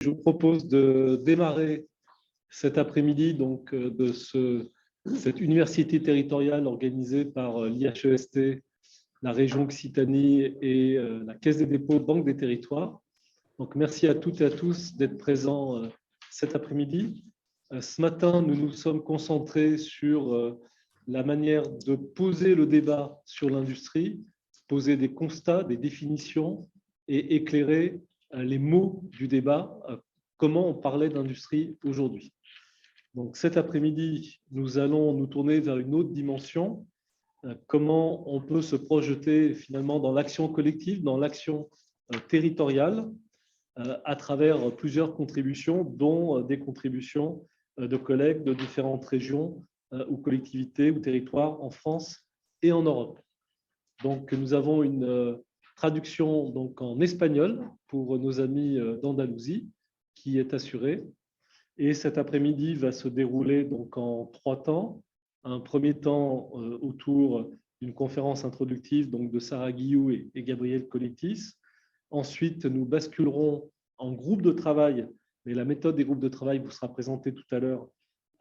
Je vous propose de démarrer cet après-midi donc cette université territoriale organisée par l'IHEST, la région Occitanie et la Caisse des dépôts, Banque des territoires. Donc, merci à toutes et à tous d'être présents cet après-midi. Ce matin, nous nous sommes concentrés sur la manière de poser le débat sur l'industrie, poser des constats, des définitions et éclairer les mots du débat, comment on parlait d'industrie aujourd'hui. Donc cet après-midi, nous allons nous tourner vers une autre dimension, comment on peut se projeter finalement dans l'action collective, dans l'action territoriale, à travers plusieurs contributions, dont des contributions de collègues de différentes régions ou collectivités ou territoires en France et en Europe. Donc nous avons une traduction donc en espagnol pour nos amis d'Andalousie qui est assurée. Et cet après-midi va se dérouler donc en 3 temps. Un premier temps autour d'une conférence introductive donc de Sarah Guillou et Gabriel Collettis. Ensuite, nous basculerons en groupe de travail, mais la méthode des groupes de travail vous sera présentée tout à l'heure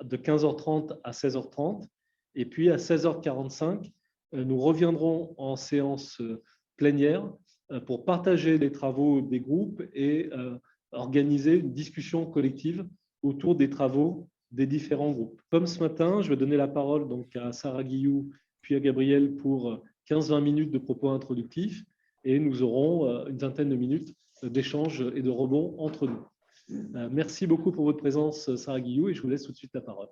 de 15h30 à 16h30. Et puis à 16h45, nous reviendrons en séance plénière pour partager les travaux des groupes et organiser une discussion collective autour des travaux des différents groupes. Comme ce matin, je vais donner la parole donc à Sarah Guillou puis à Gabriel pour 15-20 minutes de propos introductifs et nous aurons une vingtaine de minutes d'échanges et de rebonds entre nous. Merci beaucoup pour votre présence, Sarah Guillou, et je vous laisse tout de suite la parole.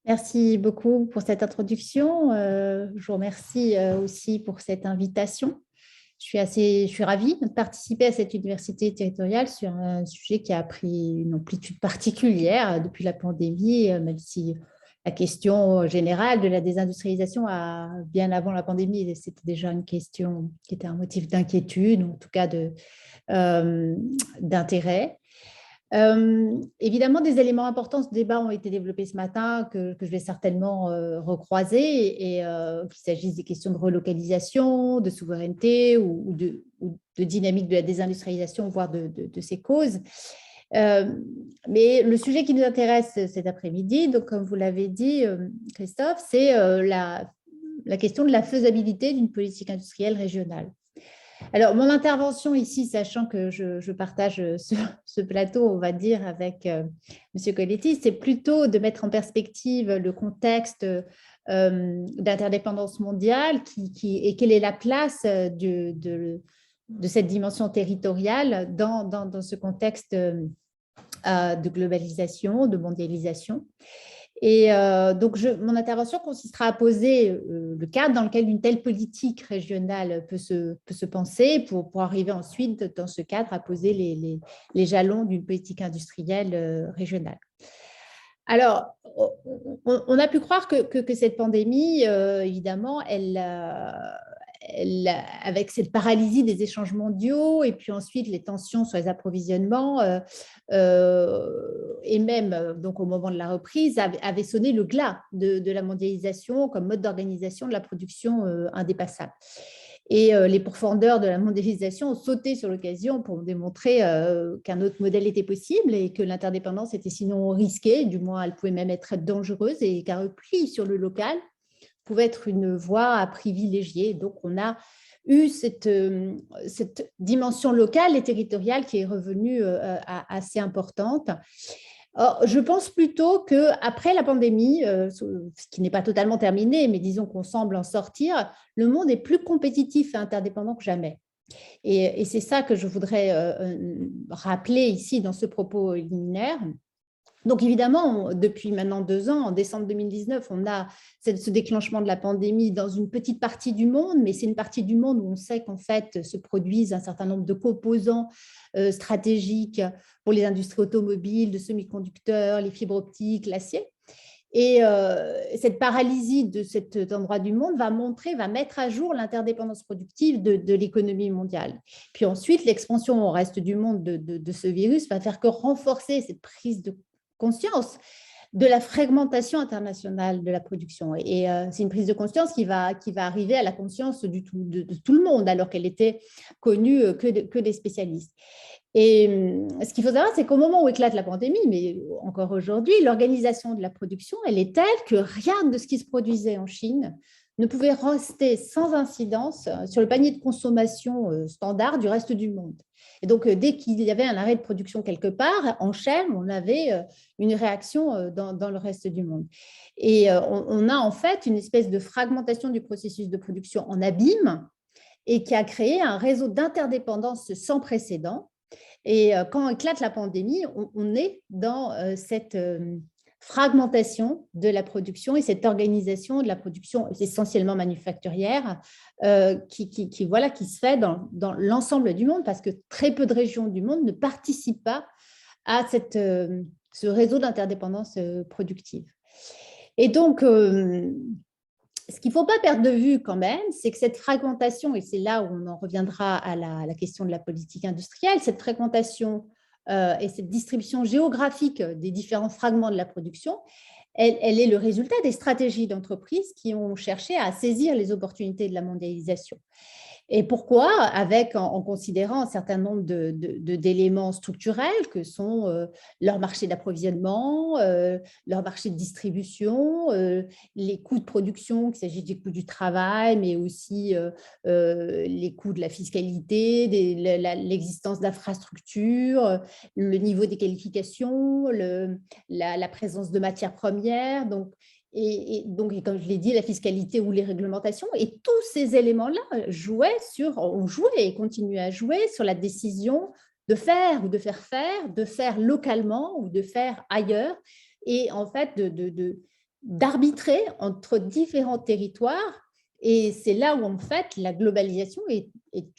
Merci beaucoup pour cette introduction. Je vous remercie aussi pour cette invitation. Je suis ravie de participer à cette université territoriale sur un sujet qui a pris une amplitude particulière depuis la pandémie, même si la question générale de la désindustrialisation, bien avant la pandémie, c'était déjà une question qui était un motif d'inquiétude, ou en tout cas d'intérêt. Évidemment, des éléments importants de ce débat ont été développés ce matin que je vais certainement recroiser, et qu'il s'agisse des questions de relocalisation, de souveraineté ou de dynamique de la désindustrialisation, voire de ses causes. Mais le sujet qui nous intéresse cet après-midi, donc comme vous l'avez dit, Christophe, c'est la question de la faisabilité d'une politique industrielle régionale. Alors, mon intervention ici, sachant que je partage ce plateau, on va dire, avec M. Collettis, c'est plutôt de mettre en perspective le contexte d'interdépendance mondiale et quelle est la place de cette dimension territoriale dans ce contexte de globalisation, de mondialisation. Et donc, mon intervention consistera à poser le cadre dans lequel une telle politique régionale peut se penser pour arriver ensuite, dans ce cadre, à poser les jalons d'une politique industrielle régionale. Alors, on a pu croire que cette pandémie, évidemment, avec cette paralysie des échanges mondiaux et puis ensuite les tensions sur les approvisionnements et même donc au moment de la reprise avait sonné le glas de la mondialisation comme mode d'organisation de la production indépassable. Et les pourfendeurs de la mondialisation ont sauté sur l'occasion pour démontrer qu'un autre modèle était possible et que l'interdépendance était sinon risquée, du moins elle pouvait même être dangereuse, et qu'un repli sur le local pouvait être une voie à privilégier. Donc, on a eu cette dimension locale et territoriale qui est revenue assez importante. Or, je pense plutôt qu'après la pandémie, ce qui n'est pas totalement terminé, mais disons qu'on semble en sortir, le monde est plus compétitif et interdépendant que jamais. Et c'est ça que je voudrais rappeler ici dans ce propos liminaire. Donc, évidemment, depuis maintenant 2 ans, en décembre 2019, on a ce déclenchement de la pandémie dans une petite partie du monde, mais c'est une partie du monde où on sait qu'en fait se produisent un certain nombre de composants stratégiques pour les industries automobiles, de semi-conducteurs, les fibres optiques, l'acier. Et cette paralysie de cet endroit du monde va mettre à jour l'interdépendance productive de l'économie mondiale. Puis ensuite, l'expansion au reste du monde de ce virus va faire que renforcer cette prise de conscience de la fragmentation internationale de la production. Et c'est une prise de conscience qui va arriver à la conscience de tout le monde, alors qu'elle était connue que des spécialistes. Et ce qu'il faut savoir, c'est qu'au moment où éclate la pandémie, mais encore aujourd'hui, l'organisation de la production, elle est telle que rien de ce qui se produisait en Chine ne pouvait rester sans incidence sur le panier de consommation standard du reste du monde. Et donc, dès qu'il y avait un arrêt de production quelque part, en chaîne, on avait une réaction dans le reste du monde. Et on a en fait une espèce de fragmentation du processus de production en abîme et qui a créé un réseau d'interdépendance sans précédent. Et quand éclate la pandémie, on est dans cette fragmentation de la production et cette organisation de la production essentiellement manufacturière qui se fait dans l'ensemble du monde, parce que très peu de régions du monde ne participent pas à ce réseau d'interdépendance productive. Et donc, ce qu'il ne faut pas perdre de vue quand même, c'est que cette fragmentation, et c'est là où on en reviendra à la question de la politique industrielle, cette fragmentation et cette distribution géographique des différents fragments de la production, elle est le résultat des stratégies d'entreprises qui ont cherché à saisir les opportunités de la mondialisation. Et pourquoi? En considérant un certain nombre d'éléments structurels que sont leur marché d'approvisionnement, leur marché de distribution, les coûts de production, qu'il s'agisse des coûts du travail, mais aussi les coûts de la fiscalité, l'existence d'infrastructures, le niveau des qualifications, la présence de matières premières. Et donc, comme je l'ai dit, la fiscalité ou les réglementations, et tous ces éléments-là ont joué et continuent à jouer sur la décision de faire ou de faire, de faire localement ou de faire ailleurs, et en fait d'arbitrer entre différents territoires. Et c'est là où en fait la globalisation est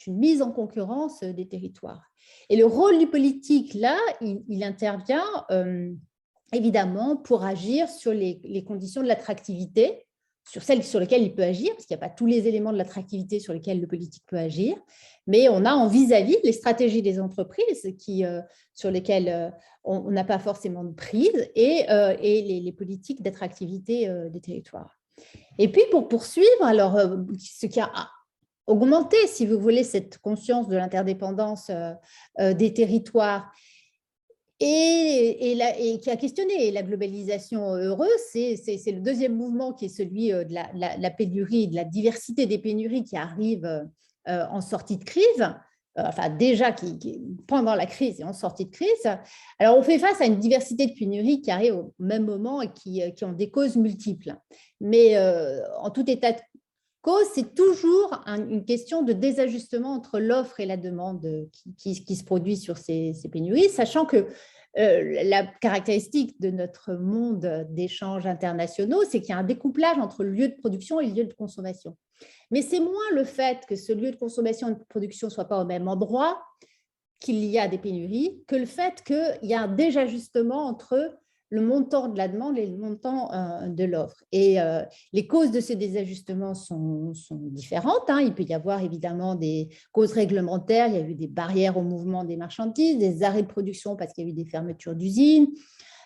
une mise en concurrence des territoires. Et le rôle du politique, là, il intervient évidemment pour agir sur les conditions de l'attractivité, sur celles sur lesquelles il peut agir, parce qu'il n'y a pas tous les éléments de l'attractivité sur lesquels le politique peut agir, mais on a en vis-à-vis les stratégies des entreprises sur lesquelles on n'a pas forcément de prise, et les politiques d'attractivité des territoires. Et puis, pour poursuivre, alors, ce qui a augmenté, si vous voulez, cette conscience de l'interdépendance des territoires, et qui a questionné la globalisation heureuse, c'est le deuxième mouvement qui est celui de la pénurie, de la diversité des pénuries qui arrivent en sortie de crise, enfin déjà pendant la crise et en sortie de crise. Alors on fait face à une diversité de pénuries qui arrivent au même moment et qui ont des causes multiples. Mais en tout état de cause, c'est toujours une question de désajustement entre l'offre et la demande qui se produit sur ces pénuries, sachant que la caractéristique de notre monde d'échanges internationaux, c'est qu'il y a un découplage entre le lieu de production et le lieu de consommation. Mais c'est moins le fait que ce lieu de consommation et de production ne soit pas au même endroit qu'il y a des pénuries, que le fait qu'il y a un désajustement entre le montant de la demande et le montant de l'offre. Et les causes de ces désajustements sont différentes. Il peut y avoir évidemment des causes réglementaires, il y a eu des barrières au mouvement des marchandises, des arrêts de production parce qu'il y a eu des fermetures d'usines,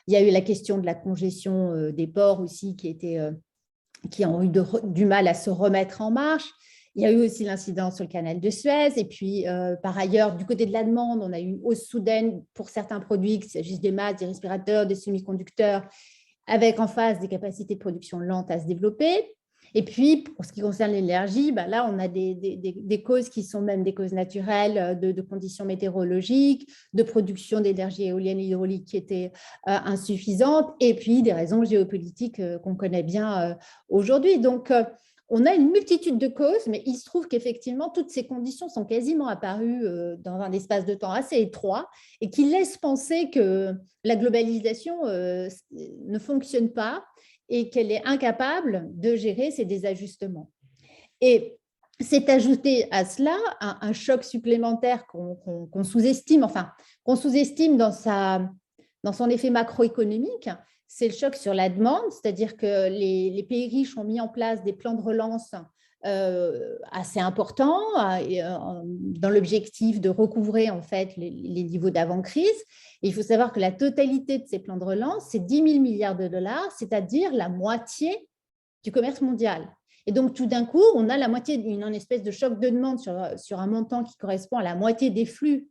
il y a eu la question de la congestion des ports aussi qui ont eu du mal à se remettre en marche. Il y a eu aussi l'incident sur le canal de Suez. Et puis, par ailleurs, du côté de la demande, on a eu une hausse soudaine pour certains produits, qu'il s'agisse des masques, des respirateurs, des semi-conducteurs, avec en face des capacités de production lentes à se développer. Et puis, pour ce qui concerne l'énergie, là, on a des causes qui sont même des causes naturelles, de conditions météorologiques, de production d'énergie éolienne et hydraulique qui étaient insuffisantes, et puis des raisons géopolitiques qu'on connaît bien aujourd'hui. Donc, on a une multitude de causes, mais il se trouve qu'effectivement, toutes ces conditions sont quasiment apparues dans un espace de temps assez étroit et qui laissent penser que la globalisation ne fonctionne pas et qu'elle est incapable de gérer ces désajustements. Et c'est ajouté à cela un choc supplémentaire qu'on sous-estime, enfin, qu'on sous-estime dans son effet macroéconomique, c'est le choc sur la demande, c'est-à-dire que les pays riches ont mis en place des plans de relance assez importants dans l'objectif de recouvrer en fait les niveaux d'avant-crise. Il faut savoir que la totalité de ces plans de relance, c'est 10 000 milliards de dollars, c'est-à-dire la moitié du commerce mondial. Et donc, tout d'un coup, on a la moitié d'une espèce de choc de demande sur un montant qui correspond à la moitié des flux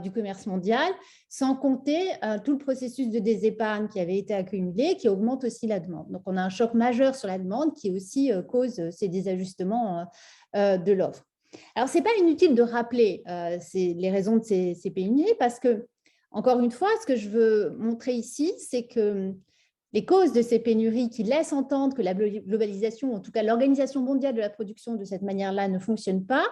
du commerce mondial, sans compter tout le processus de désépargne qui avait été accumulé, qui augmente aussi la demande. Donc, on a un choc majeur sur la demande qui aussi cause ces désajustements de l'offre. Alors, ce n'est pas inutile de rappeler les raisons de ces pénuries parce que, encore une fois, ce que je veux montrer ici, c'est que les causes de ces pénuries qui laissent entendre que la globalisation, en tout cas l'organisation mondiale de la production de cette manière-là ne fonctionne pas,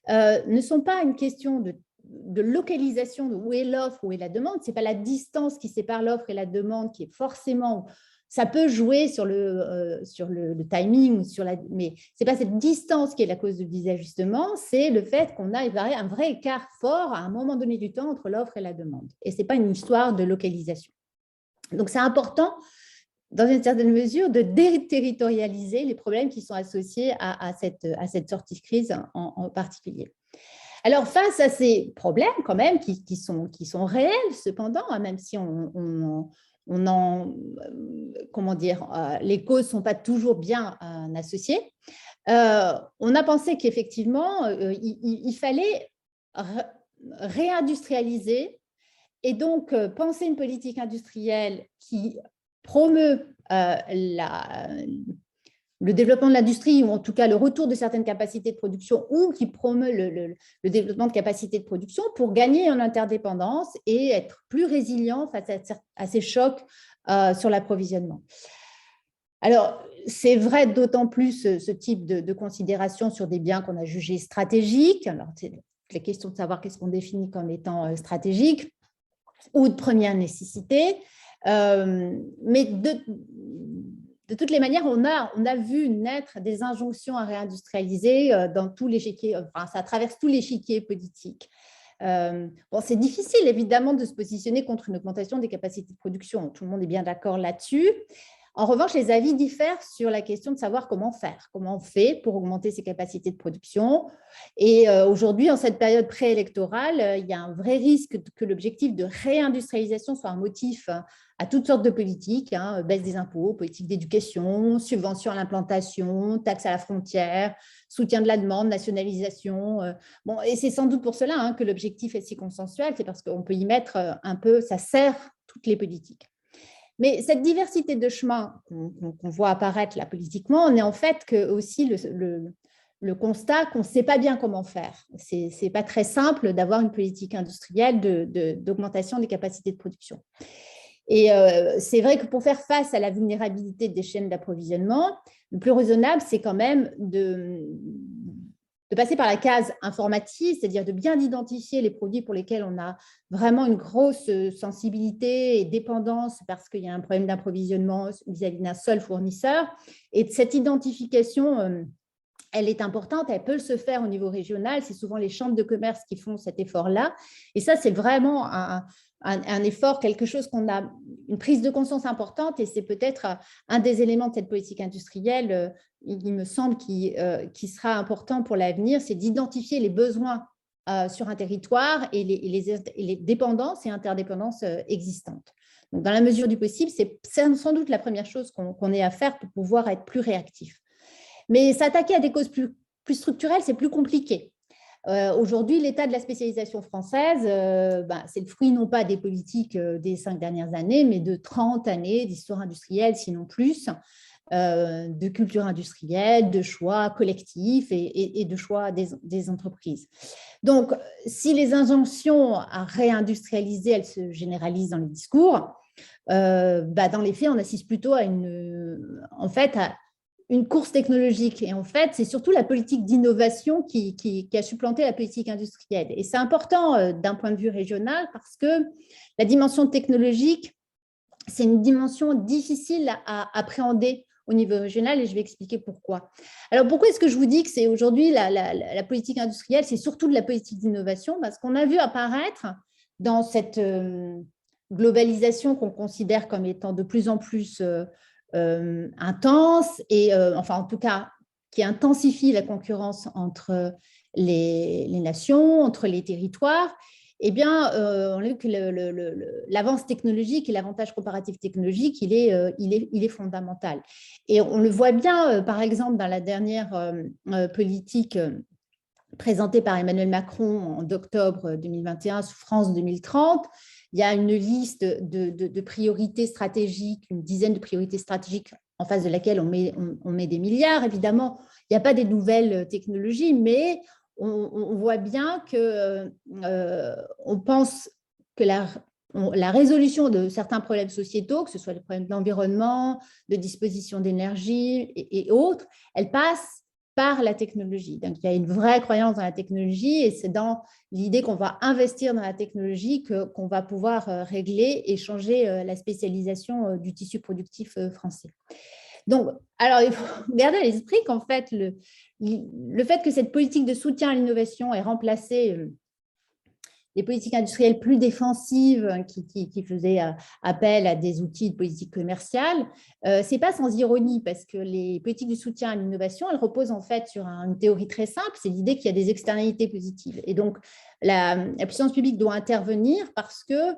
ne sont pas une question de localisation, de où est l'offre, où est la demande. Ce n'est pas la distance qui sépare l'offre et la demande qui est forcément… Ça peut jouer sur le timing, mais ce n'est pas cette distance qui est la cause du désajustement, c'est le fait qu'on a un vrai écart fort à un moment donné du temps entre l'offre et la demande. Et ce n'est pas une histoire de localisation. Donc, c'est important, dans une certaine mesure, de déterritorialiser les problèmes qui sont associés à cette sortie de crise en particulier. Alors, face à ces problèmes, quand même, qui sont réels, cependant, même si les causes ne sont pas toujours bien associées, on a pensé qu'effectivement, il fallait réindustrialiser et donc penser une politique industrielle qui promeut le développement de l'industrie, ou en tout cas le retour de certaines capacités de production, ou qui promeut le développement de capacités de production pour gagner en interdépendance et être plus résilient face à ces chocs sur l'approvisionnement. Alors, c'est vrai d'autant plus ce type de considération sur des biens qu'on a jugés stratégiques. Alors, c'est la question de savoir qu'est-ce qu'on définit comme étant stratégique ou de première nécessité. Mais de toutes les manières, on a vu naître des injonctions à réindustrialiser dans tous l'échiquier, enfin, ça traverse tout l'échiquier politique. C'est difficile, évidemment, de se positionner contre une augmentation des capacités de production. Tout le monde est bien d'accord là-dessus. En revanche, les avis diffèrent sur la question de savoir comment faire, comment on fait pour augmenter ses capacités de production. Et aujourd'hui, en cette période préélectorale, il y a un vrai risque que l'objectif de réindustrialisation soit un motif à toutes sortes de politiques, baisse des impôts, politique d'éducation, subvention à l'implantation, taxe à la frontière, soutien de la demande, nationalisation. Et c'est sans doute pour cela que l'objectif est si consensuel, c'est parce qu'on peut y mettre un peu, ça sert toutes les politiques. Mais cette diversité de chemins qu'on voit apparaître là politiquement, on est en fait que aussi le constat qu'on ne sait pas bien comment faire. Ce n'est pas très simple d'avoir une politique industrielle d'augmentation des capacités de production. Et c'est vrai que pour faire face à la vulnérabilité des chaînes d'approvisionnement, le plus raisonnable, c'est quand même de passer par la case informative, c'est-à-dire de bien identifier les produits pour lesquels on a vraiment une grosse sensibilité et dépendance parce qu'il y a un problème d'approvisionnement vis-à-vis d'un seul fournisseur. Et cette identification, elle est importante, elle peut se faire au niveau régional, c'est souvent les chambres de commerce qui font cet effort-là. Et ça, c'est vraiment un effort, quelque chose qu'on a, une prise de conscience importante, et c'est peut-être un des éléments de cette politique industrielle, il me semble, qui sera important pour l'avenir, c'est d'identifier les besoins sur un territoire et les dépendances et interdépendances existantes. Donc, dans la mesure du possible, c'est sans doute la première chose qu'on ait à faire pour pouvoir être plus réactif. Mais s'attaquer à des causes plus structurelles, c'est plus compliqué. Aujourd'hui, l'état de la spécialisation française, c'est le fruit non pas des politiques des 5 dernières années, mais de 30 années d'histoire industrielle, sinon plus, de culture industrielle, de choix collectifs et de choix des entreprises. Donc, si les injonctions à réindustrialiser, elles se généralisent dans les discours, dans les faits, on assiste plutôt à une course technologique. Et en fait, c'est surtout la politique d'innovation qui a supplanté la politique industrielle. Et c'est important d'un point de vue régional parce que la dimension technologique, c'est une dimension difficile à appréhender au niveau régional, et je vais expliquer pourquoi. Alors, pourquoi est-ce que je vous dis que c'est aujourd'hui la politique industrielle, c'est surtout de la politique d'innovation? Parce qu'on a vu apparaître dans cette globalisation qu'on considère comme étant de plus en plus intense et, enfin, en tout cas, qui intensifie la concurrence entre les nations, entre les territoires, eh bien, on a vu que l'avance technologique et l'avantage comparatif technologique, il est fondamental. Et on le voit bien, par exemple, dans la dernière politique présentée par Emmanuel Macron en octobre 2021 sous France 2030. Il y a une liste de priorités stratégiques, une dizaine de priorités stratégiques en face de laquelle on met des milliards. Évidemment, il n'y a pas des nouvelles technologies, mais on voit bien qu'on pense que la résolution de certains problèmes sociétaux, que ce soit les problèmes d'environnement, de disposition d'énergie et autres, elle passe par la technologie. Donc, il y a une vraie croyance dans la technologie et c'est dans l'idée qu'on va investir dans la technologie qu'on va pouvoir régler et changer la spécialisation du tissu productif français. Donc, alors, il faut garder à l'esprit qu'en fait, le fait que cette politique de soutien à l'innovation ait remplacé des politiques industrielles plus défensives qui faisaient appel à des outils de politique commerciale, ce n'est pas sans ironie parce que les politiques de soutien à l'innovation, elles reposent en fait sur une théorie très simple, c'est l'idée qu'il y a des externalités positives. Et donc, la puissance publique doit intervenir parce que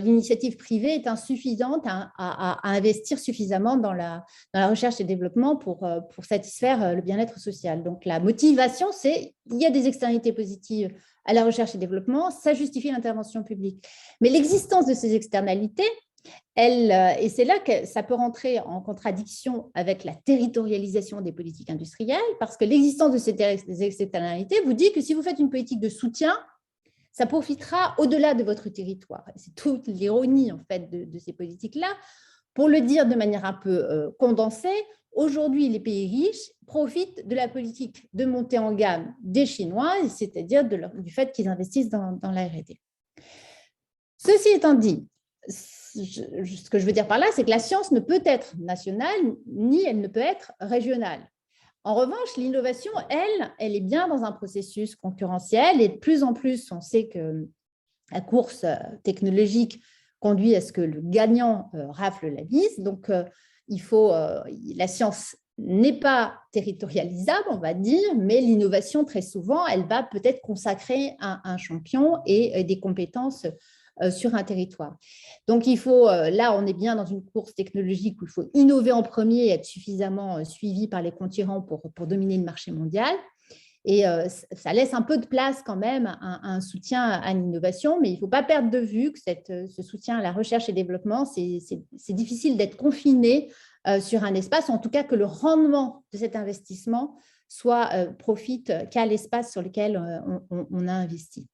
l'initiative privée est insuffisante à investir suffisamment dans la recherche et développement pour satisfaire le bien-être social. Donc, la motivation, c'est il y a des externalités positives à la recherche et développement, ça justifie l'intervention publique. Mais l'existence de ces externalités, et c'est là que ça peut rentrer en contradiction avec la territorialisation des politiques industrielles, parce que l'existence de ces externalités vous dit que si vous faites une politique de soutien, ça profitera au-delà de votre territoire. C'est toute l'ironie en fait de ces politiques-là. Pour le dire de manière un peu condensée, aujourd'hui, les pays riches profitent de la politique de montée en gamme des Chinois, c'est-à-dire du fait qu'ils investissent dans la R&D. Ceci étant dit, ce que je veux dire par là, c'est que la science ne peut être nationale, ni elle ne peut être régionale. En revanche, l'innovation, elle est bien dans un processus concurrentiel et de plus en plus, on sait que la course technologique conduit à ce que le gagnant rafle la mise. Donc, la science n'est pas territorialisable, on va dire, mais l'innovation, très souvent, elle va peut-être consacrer un champion et des compétences sur un territoire. Donc, là, on est bien dans une course technologique où il faut innover en premier et être suffisamment suivi par les concurrents pour dominer le marché mondial. Et ça laisse un peu de place quand même à un soutien à l'innovation, mais il ne faut pas perdre de vue que ce soutien à la recherche et développement, c'est difficile d'être confiné sur un espace, en tout cas que le rendement de cet investissement profite qu'à l'espace sur lequel on a investi.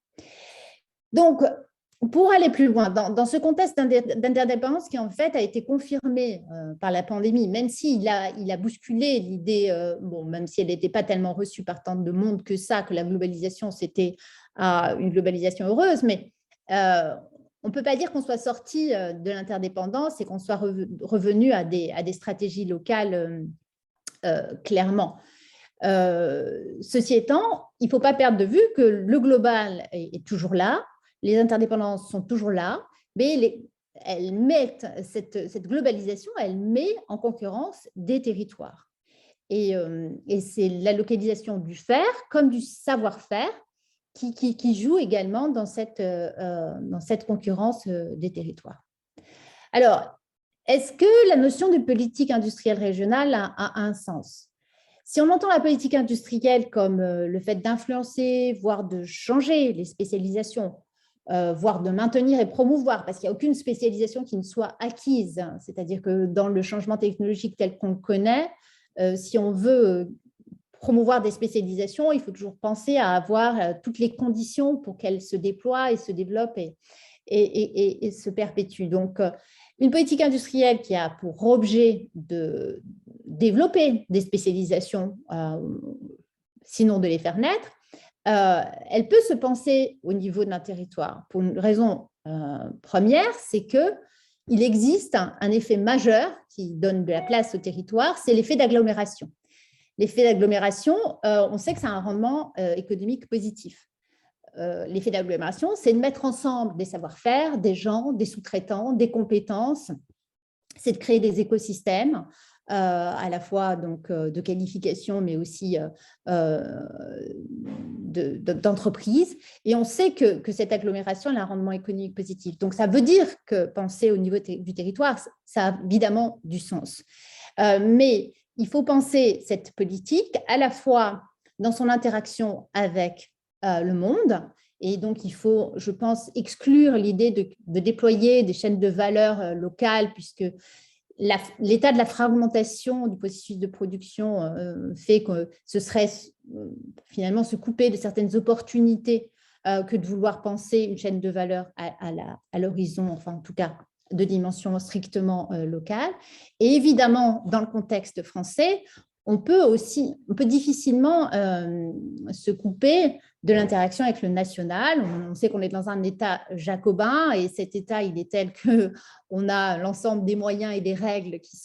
Donc, pour aller plus loin, dans ce contexte d'interdépendance qui en fait a été confirmé par la pandémie, même s'il a bousculé l'idée, même si elle n'était pas tellement reçue par tant de monde que ça, que la globalisation c'était une globalisation heureuse, mais on ne peut pas dire qu'on soit sorti de l'interdépendance et qu'on soit revenu à des stratégies locales clairement. Ceci étant, il ne faut pas perdre de vue que le global est toujours là. Les interdépendances sont toujours là, mais cette globalisation, elle met en concurrence des territoires. Et c'est la localisation du faire comme du savoir-faire qui joue également dans cette concurrence des territoires. Alors, est-ce que la notion de politique industrielle régionale a un sens ? Si on entend la politique industrielle comme le fait d'influencer, voire de changer les spécialisations, voire de maintenir et promouvoir, parce qu'il n'y a aucune spécialisation qui ne soit acquise. C'est-à-dire que dans le changement technologique tel qu'on le connaît, si on veut promouvoir des spécialisations, il faut toujours penser à avoir toutes les conditions pour qu'elles se déploient et se développent et se perpétuent. Donc, une politique industrielle qui a pour objet de développer des spécialisations, sinon de les faire naître, elle peut se penser au niveau d'un territoire pour une raison première, c'est qu'il existe un effet majeur qui donne de la place au territoire, c'est l'effet d'agglomération. L'effet d'agglomération, on sait que c'est un rendement économique positif. l'effet d'agglomération, c'est de mettre ensemble des savoir-faire, des gens, des sous-traitants, des compétences, c'est de créer des écosystèmes, à la fois donc, de qualification, mais aussi d'entreprise. Et on sait que cette agglomération a un rendement économique positif. Donc, ça veut dire que penser au niveau du territoire, ça a évidemment du sens. Mais il faut penser cette politique à la fois dans son interaction avec le monde. Et donc, il faut, je pense, exclure l'idée de déployer des chaînes de valeur locales, puisque l'état de la fragmentation du processus de production fait que ce serait finalement se couper de certaines opportunités que de vouloir penser une chaîne de valeur à l'horizon, enfin en tout cas de dimension strictement locale. Et évidemment, dans le contexte français, on peut difficilement se couper de l'interaction avec le national. On sait qu'on est dans un État jacobin et cet État, il est tel qu'on a l'ensemble des moyens et des règles qui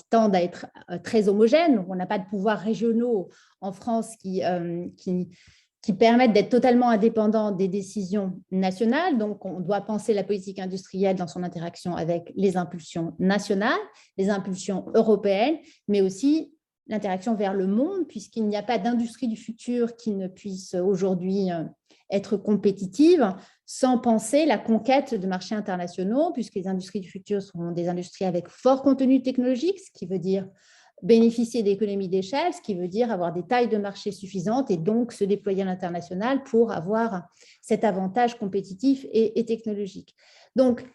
tendent à être très homogènes. On n'a pas de pouvoirs régionaux en France qui permettent d'être totalement indépendants des décisions nationales. Donc, on doit penser la politique industrielle dans son interaction avec les impulsions nationales, les impulsions européennes, mais aussi l'interaction vers le monde, puisqu'il n'y a pas d'industrie du futur qui ne puisse aujourd'hui être compétitive sans penser la conquête de marchés internationaux, puisque les industries du futur seront des industries avec fort contenu technologique, ce qui veut dire bénéficier d'économies d'échelle, ce qui veut dire avoir des tailles de marché suffisantes et donc se déployer à l'international pour avoir cet avantage compétitif et technologique. Donc,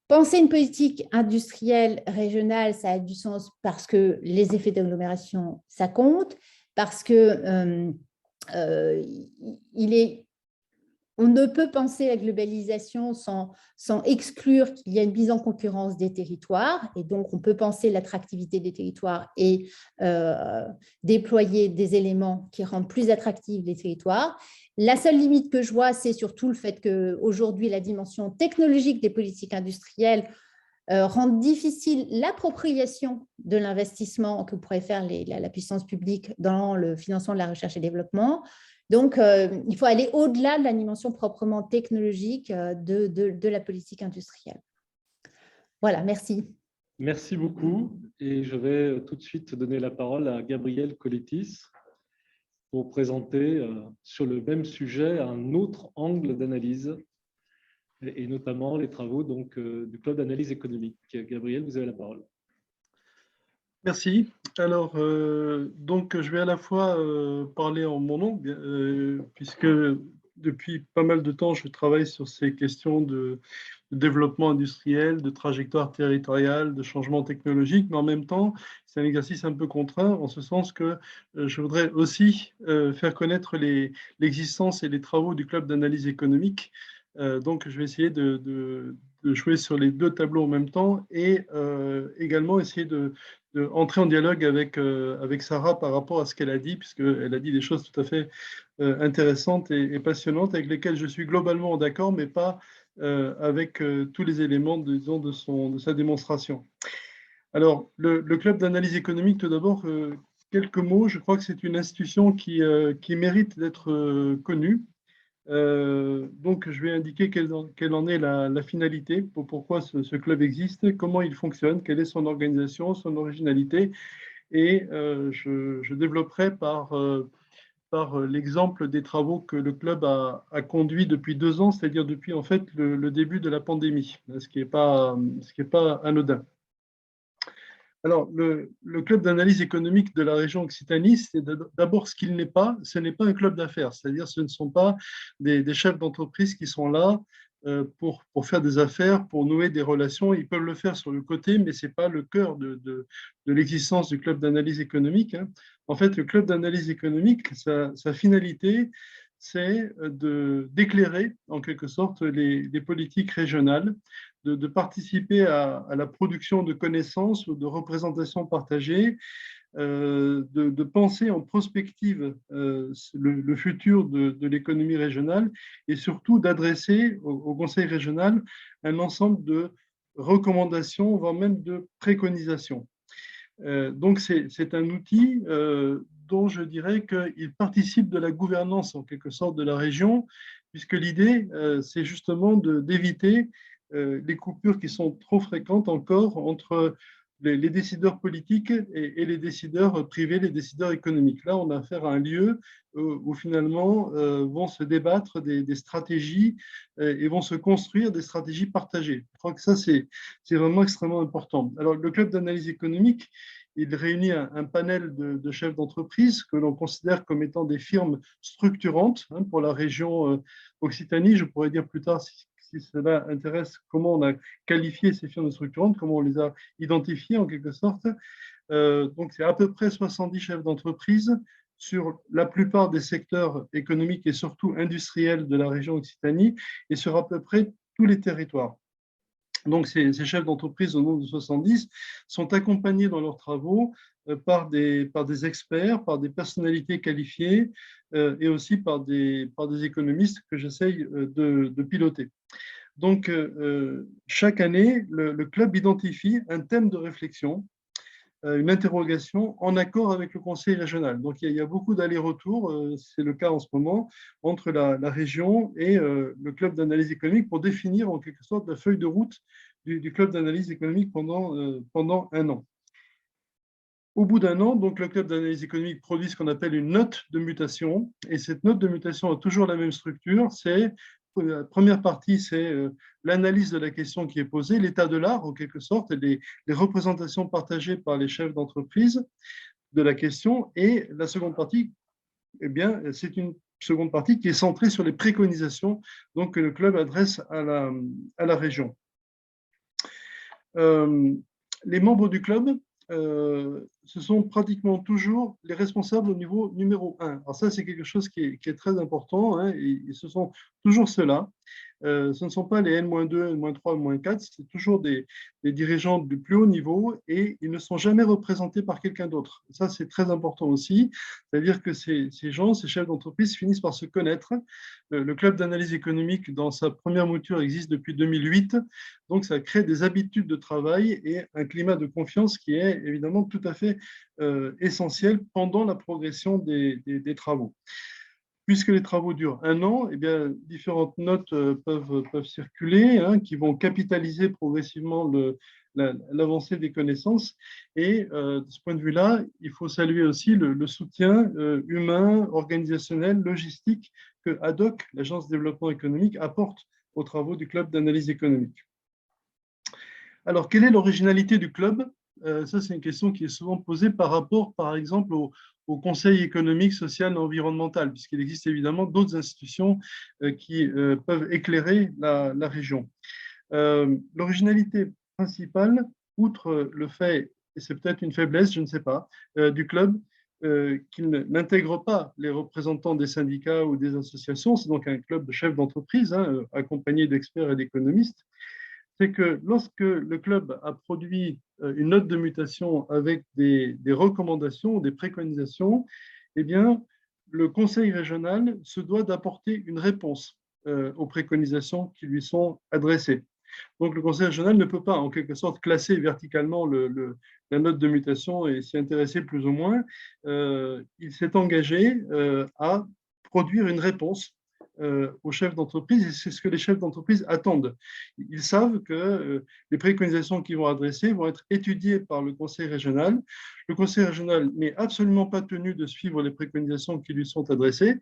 penser une politique industrielle régionale, ça a du sens parce que les effets d'agglomération, ça compte, parce que on ne peut penser la globalisation sans exclure qu'il y a une mise en concurrence des territoires. Et donc, on peut penser l'attractivité des territoires et déployer des éléments qui rendent plus attractifs les territoires. La seule limite que je vois, c'est surtout le fait qu'aujourd'hui, la dimension technologique des politiques industrielles rend difficile l'appropriation de l'investissement que pourrait faire la puissance publique dans le financement de la recherche et développement. Donc, il faut aller au-delà de la dimension proprement technologique de la politique industrielle. Voilà, merci. Merci beaucoup. Et je vais tout de suite donner la parole à Gabriel Koletis pour présenter sur le même sujet un autre angle d'analyse et notamment les travaux donc, du Club d'analyse économique. Gabriel, vous avez la parole. Merci. Alors, donc, je vais à la fois parler en mon nom, puisque depuis pas mal de temps, je travaille sur ces questions de développement industriel, de trajectoire territoriale, de changement technologique, mais en même temps, c'est un exercice un peu contraint, en ce sens que je voudrais aussi faire connaître l'existence et les travaux du Club d'analyse économique. Donc, je vais essayer de jouer sur les deux tableaux en même temps et également essayer entrer en dialogue avec Sarah par rapport à ce qu'elle a dit, puisqu'elle a dit des choses tout à fait intéressantes et passionnantes, avec lesquelles je suis globalement d'accord, mais pas avec tous les éléments, disons, de sa démonstration. Alors, le Club d'analyse économique, tout d'abord, quelques mots. Je crois que c'est une institution qui mérite d'être connue. Donc, je vais indiquer quelle en est la finalité, pourquoi ce club existe, comment il fonctionne, quelle est son organisation, son originalité, et je développerai par l'exemple des travaux que le club a conduits depuis 2 ans, c'est-à-dire depuis en fait le début de la pandémie, ce qui n'est pas anodin. Alors, le club d'analyse économique de la région Occitanie, c'est d'abord ce qu'il n'est pas. Ce n'est pas un club d'affaires, c'est-à-dire ce ne sont pas des chefs d'entreprise qui sont là pour faire des affaires, pour nouer des relations. Ils peuvent le faire sur le côté, mais ce n'est pas le cœur de l'existence du club d'analyse économique. En fait, le club d'analyse économique, sa finalité, c'est d'éclairer en quelque sorte les politiques régionales, de participer à la production de connaissances ou de représentations partagées, de penser en prospective le futur de l'économie régionale et surtout d'adresser au Conseil régional un ensemble de recommandations, voire même de préconisations. Donc, c'est un outil dont je dirais qu'il participe de la gouvernance en quelque sorte de la région, puisque l'idée, c'est justement d'éviter les coupures qui sont trop fréquentes encore entre les décideurs politiques et les décideurs privés, les décideurs économiques. Là, on a affaire à un lieu où finalement vont se débattre des stratégies et vont se construire des stratégies partagées. Je crois que ça, c'est vraiment extrêmement important. Alors, le club d'analyse économique, il réunit un panel de chefs d'entreprise que l'on considère comme étant des firmes structurantes pour la région Occitanie. Je pourrais dire plus tard, si cela intéresse, comment on a qualifié ces firmes structurantes, comment on les a identifiées en quelque sorte. Donc, c'est à peu près 70 chefs d'entreprise sur la plupart des secteurs économiques et surtout industriels de la région Occitanie et sur à peu près tous les territoires. Donc, ces chefs d'entreprise, au nombre de 70, sont accompagnés dans leurs travaux par des experts, par des personnalités qualifiées et aussi par des économistes que j'essaye de piloter. Donc, chaque année, le club identifie un thème de réflexion, une interrogation en accord avec le conseil régional. Donc, il y a beaucoup d'allers-retours, c'est le cas en ce moment, entre la région et le club d'analyse économique pour définir en quelque sorte la feuille de route du club d'analyse économique pendant un an. Au bout d'un an, donc, le club d'analyse économique produit ce qu'on appelle une note de mutation. Et cette note de mutation a toujours la même structure. La première partie, c'est l'analyse de la question qui est posée, l'état de l'art, en quelque sorte, et les représentations partagées par les chefs d'entreprise de la question. Et la seconde partie, eh bien, c'est une seconde partie qui est centrée sur les préconisations donc, que le club adresse à la région. Les membres du club, ce sont pratiquement toujours les responsables au niveau numéro 1. Alors ça, c'est quelque chose qui est très important, et ce sont toujours ceux-là. Ce ne sont pas les N-2, N-3, N-4, c'est toujours des dirigeants du plus haut niveau et ils ne sont jamais représentés par quelqu'un d'autre. Ça, c'est très important aussi. C'est-à-dire que ces gens, ces chefs d'entreprise finissent par se connaître. Le club d'analyse économique, dans sa première mouture, existe depuis 2008. Donc, ça crée des habitudes de travail et un climat de confiance qui est évidemment tout à fait essentiel pendant la progression des travaux. Puisque les travaux durent un an, eh bien, différentes notes peuvent circuler qui vont capitaliser progressivement l'avancée des connaissances. Et de ce point de vue-là, il faut saluer aussi le soutien humain, organisationnel, logistique que ADOC, l'Agence de développement économique, apporte aux travaux du club d'analyse économique. Alors, quelle est l'originalité du club? Ça, c'est une question qui est souvent posée par rapport, par exemple, au Conseil économique, social et environnemental, puisqu'il existe évidemment d'autres institutions qui peuvent éclairer la région. L'originalité principale, outre le fait, et c'est peut-être une faiblesse, je ne sais pas, du club, qu'il n'intègre pas les représentants des syndicats ou des associations, c'est donc un club de chefs d'entreprise, accompagné d'experts et d'économistes, c'est que lorsque le club a produit une note de mutation avec des recommandations, des préconisations, eh bien, le conseil régional se doit d'apporter une réponse aux préconisations qui lui sont adressées. Donc, le conseil régional ne peut pas, en quelque sorte, classer verticalement la note de mutation et s'y intéresser plus ou moins. Il s'est engagé à produire une réponse aux chefs d'entreprise, et c'est ce que les chefs d'entreprise attendent. Ils savent que les préconisations qu'ils vont adresser vont être étudiées par le conseil régional. Le conseil régional n'est absolument pas tenu de suivre les préconisations qui lui sont adressées,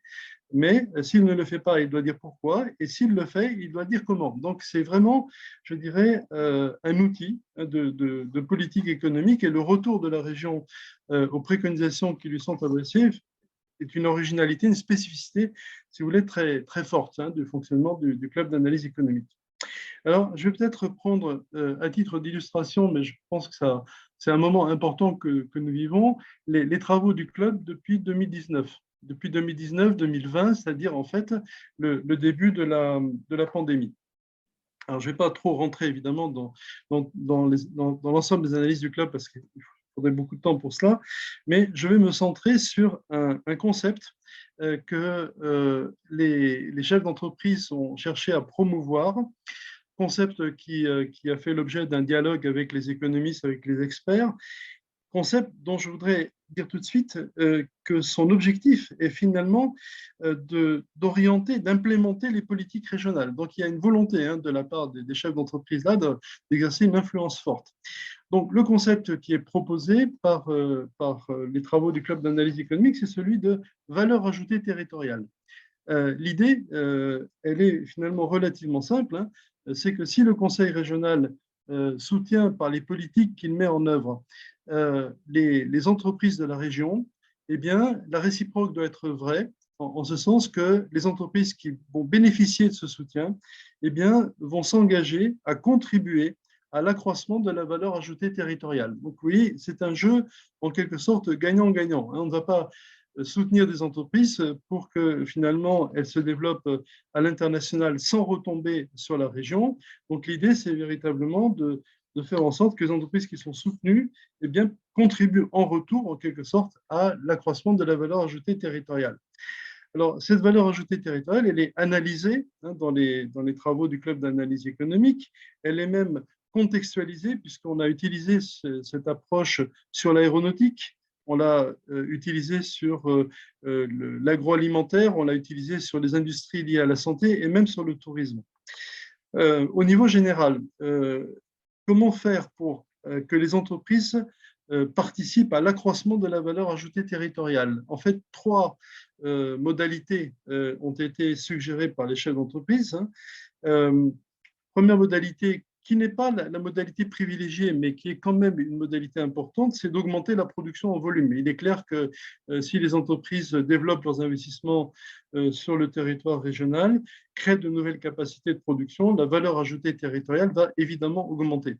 mais s'il ne le fait pas, il doit dire pourquoi, et s'il le fait, il doit dire comment. Donc, c'est vraiment, je dirais, un outil de politique économique, et le retour de la région aux préconisations qui lui sont adressées est une originalité, une spécificité, si vous voulez, très, très forte du fonctionnement du club d'analyse économique. Alors, je vais peut-être prendre à titre d'illustration, mais je pense que c'est un moment important que nous vivons, les travaux du club depuis 2019. Depuis 2019-2020, c'est-à-dire en fait le début de la pandémie. Alors, je ne vais pas trop rentrer évidemment dans l'ensemble des analyses du club parce qu'il faudrait beaucoup de temps pour cela, mais je vais me centrer sur un concept que les chefs d'entreprise ont cherché à promouvoir, concept qui a fait l'objet d'un dialogue avec les économistes, avec les experts, concept dont je voudrais dire tout de suite que son objectif est finalement d'orienter, d'implémenter les politiques régionales. Donc, il y a une volonté de la part des chefs d'entreprise là d'exercer une influence forte. Donc, le concept qui est proposé par les travaux du Club d'analyse économique, c'est celui de valeur ajoutée territoriale. L'idée, elle est finalement relativement simple, c'est que si le Conseil régional soutient par les politiques qu'il met en œuvre les entreprises de la région, eh bien, la réciproque doit être vraie, en ce sens que les entreprises qui vont bénéficier de ce soutien eh bien, vont s'engager à contribuer à l'accroissement de la valeur ajoutée territoriale. Donc oui, c'est un jeu en quelque sorte gagnant-gagnant. On ne va pas soutenir des entreprises pour que finalement elles se développent à l'international sans retomber sur la région. Donc l'idée, c'est véritablement de faire en sorte que les entreprises qui sont soutenues eh bien, contribuent en retour, en quelque sorte, à l'accroissement de la valeur ajoutée territoriale. Alors, cette valeur ajoutée territoriale, elle est analysée dans les travaux du Club d'analyse économique. Elle est même contextualisée, puisqu'on a utilisé cette approche sur l'aéronautique, on l'a utilisé sur l'agroalimentaire, on l'a utilisé sur les industries liées à la santé et même sur le tourisme. Au niveau général, comment faire pour que les entreprises participent à l'accroissement de la valeur ajoutée territoriale? En fait, trois modalités ont été suggérées par les chefs d'entreprise. Première modalité, qui n'est pas la modalité privilégiée, mais qui est quand même une modalité importante, c'est d'augmenter la production en volume. Il est clair que si les entreprises développent leurs investissements sur le territoire régional, créent de nouvelles capacités de production, la valeur ajoutée territoriale va évidemment augmenter.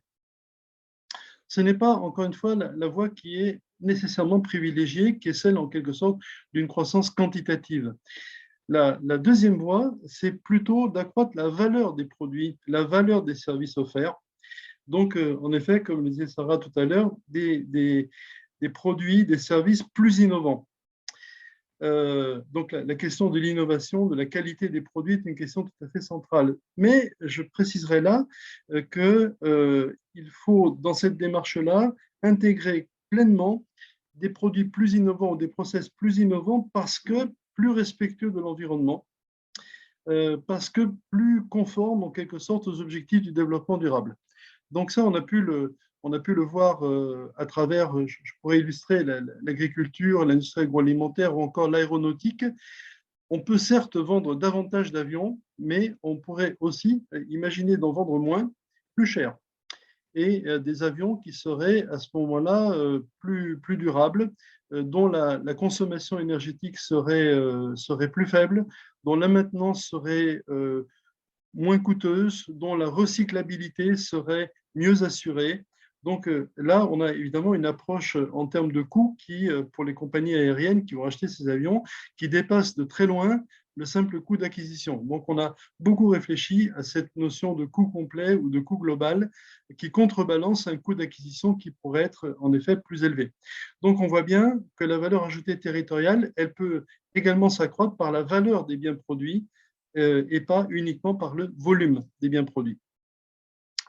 Ce n'est pas, encore une fois, la voie qui est nécessairement privilégiée, qui est celle, en quelque sorte, d'une croissance quantitative. La deuxième voie, c'est plutôt d'accroître la valeur des produits, la valeur des services offerts. Donc, en effet, comme le disait Sarah tout à l'heure, des produits, des services plus innovants. Donc, la question de l'innovation, de la qualité des produits est une question tout à fait centrale. Mais je préciserai là qu'il faut, dans cette démarche-là, intégrer pleinement des produits plus innovants ou des process plus innovants parce que plus respectueux de l'environnement, parce que plus conformes en quelque sorte aux objectifs du développement durable. Donc ça, on a pu le voir à travers, je pourrais illustrer l'agriculture, l'industrie agroalimentaire ou encore l'aéronautique. On peut certes vendre davantage d'avions, mais on pourrait aussi imaginer d'en vendre moins, plus cher. Et des avions qui seraient à ce moment-là plus durables, dont la consommation énergétique serait plus faible, dont la maintenance serait moins coûteuse, dont la recyclabilité serait mieux assurée. Donc là, on a évidemment une approche en termes de coûts qui, pour les compagnies aériennes qui vont acheter ces avions, qui dépasse de très loin le simple coût d'acquisition. Donc, on a beaucoup réfléchi à cette notion de coût complet ou de coût global qui contrebalance un coût d'acquisition qui pourrait être en effet plus élevé. Donc, on voit bien que la valeur ajoutée territoriale, elle peut également s'accroître par la valeur des biens produits et pas uniquement par le volume des biens produits.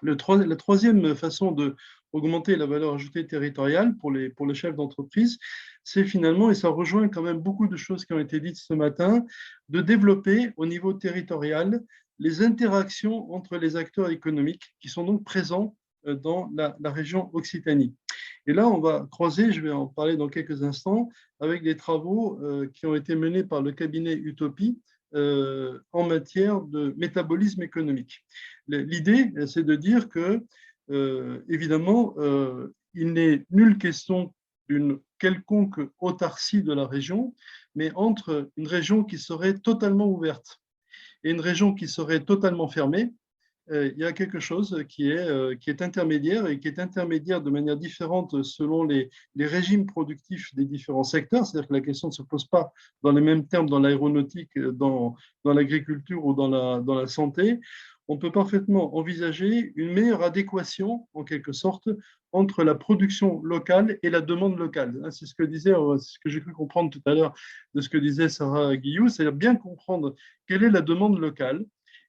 La troisième façon d'augmenter la valeur ajoutée territoriale pour les chefs d'entreprise, c'est finalement, et ça rejoint quand même beaucoup de choses qui ont été dites ce matin, de développer au niveau territorial les interactions entre les acteurs économiques qui sont donc présents dans la région Occitanie. Et là, on va croiser, je vais en parler dans quelques instants, avec des travaux qui ont été menés par le cabinet Utopie, en matière de métabolisme économique. L'idée, c'est de dire que, évidemment, il n'est nulle question d'une quelconque autarcie de la région, mais entre une région qui serait totalement ouverte et une région qui serait totalement fermée, il y a quelque chose qui est intermédiaire et qui est intermédiaire de manière différente selon les régimes productifs des différents secteurs. C'est-à-dire que la question ne se pose pas dans les mêmes termes dans l'aéronautique, dans l'agriculture ou dans la santé. On peut parfaitement envisager une meilleure adéquation, en quelque sorte, entre la production locale et la demande locale. C'est ce que j'ai cru comprendre tout à l'heure de ce que disait Sarah Guillou, c'est-à-dire bien comprendre quelle est la demande locale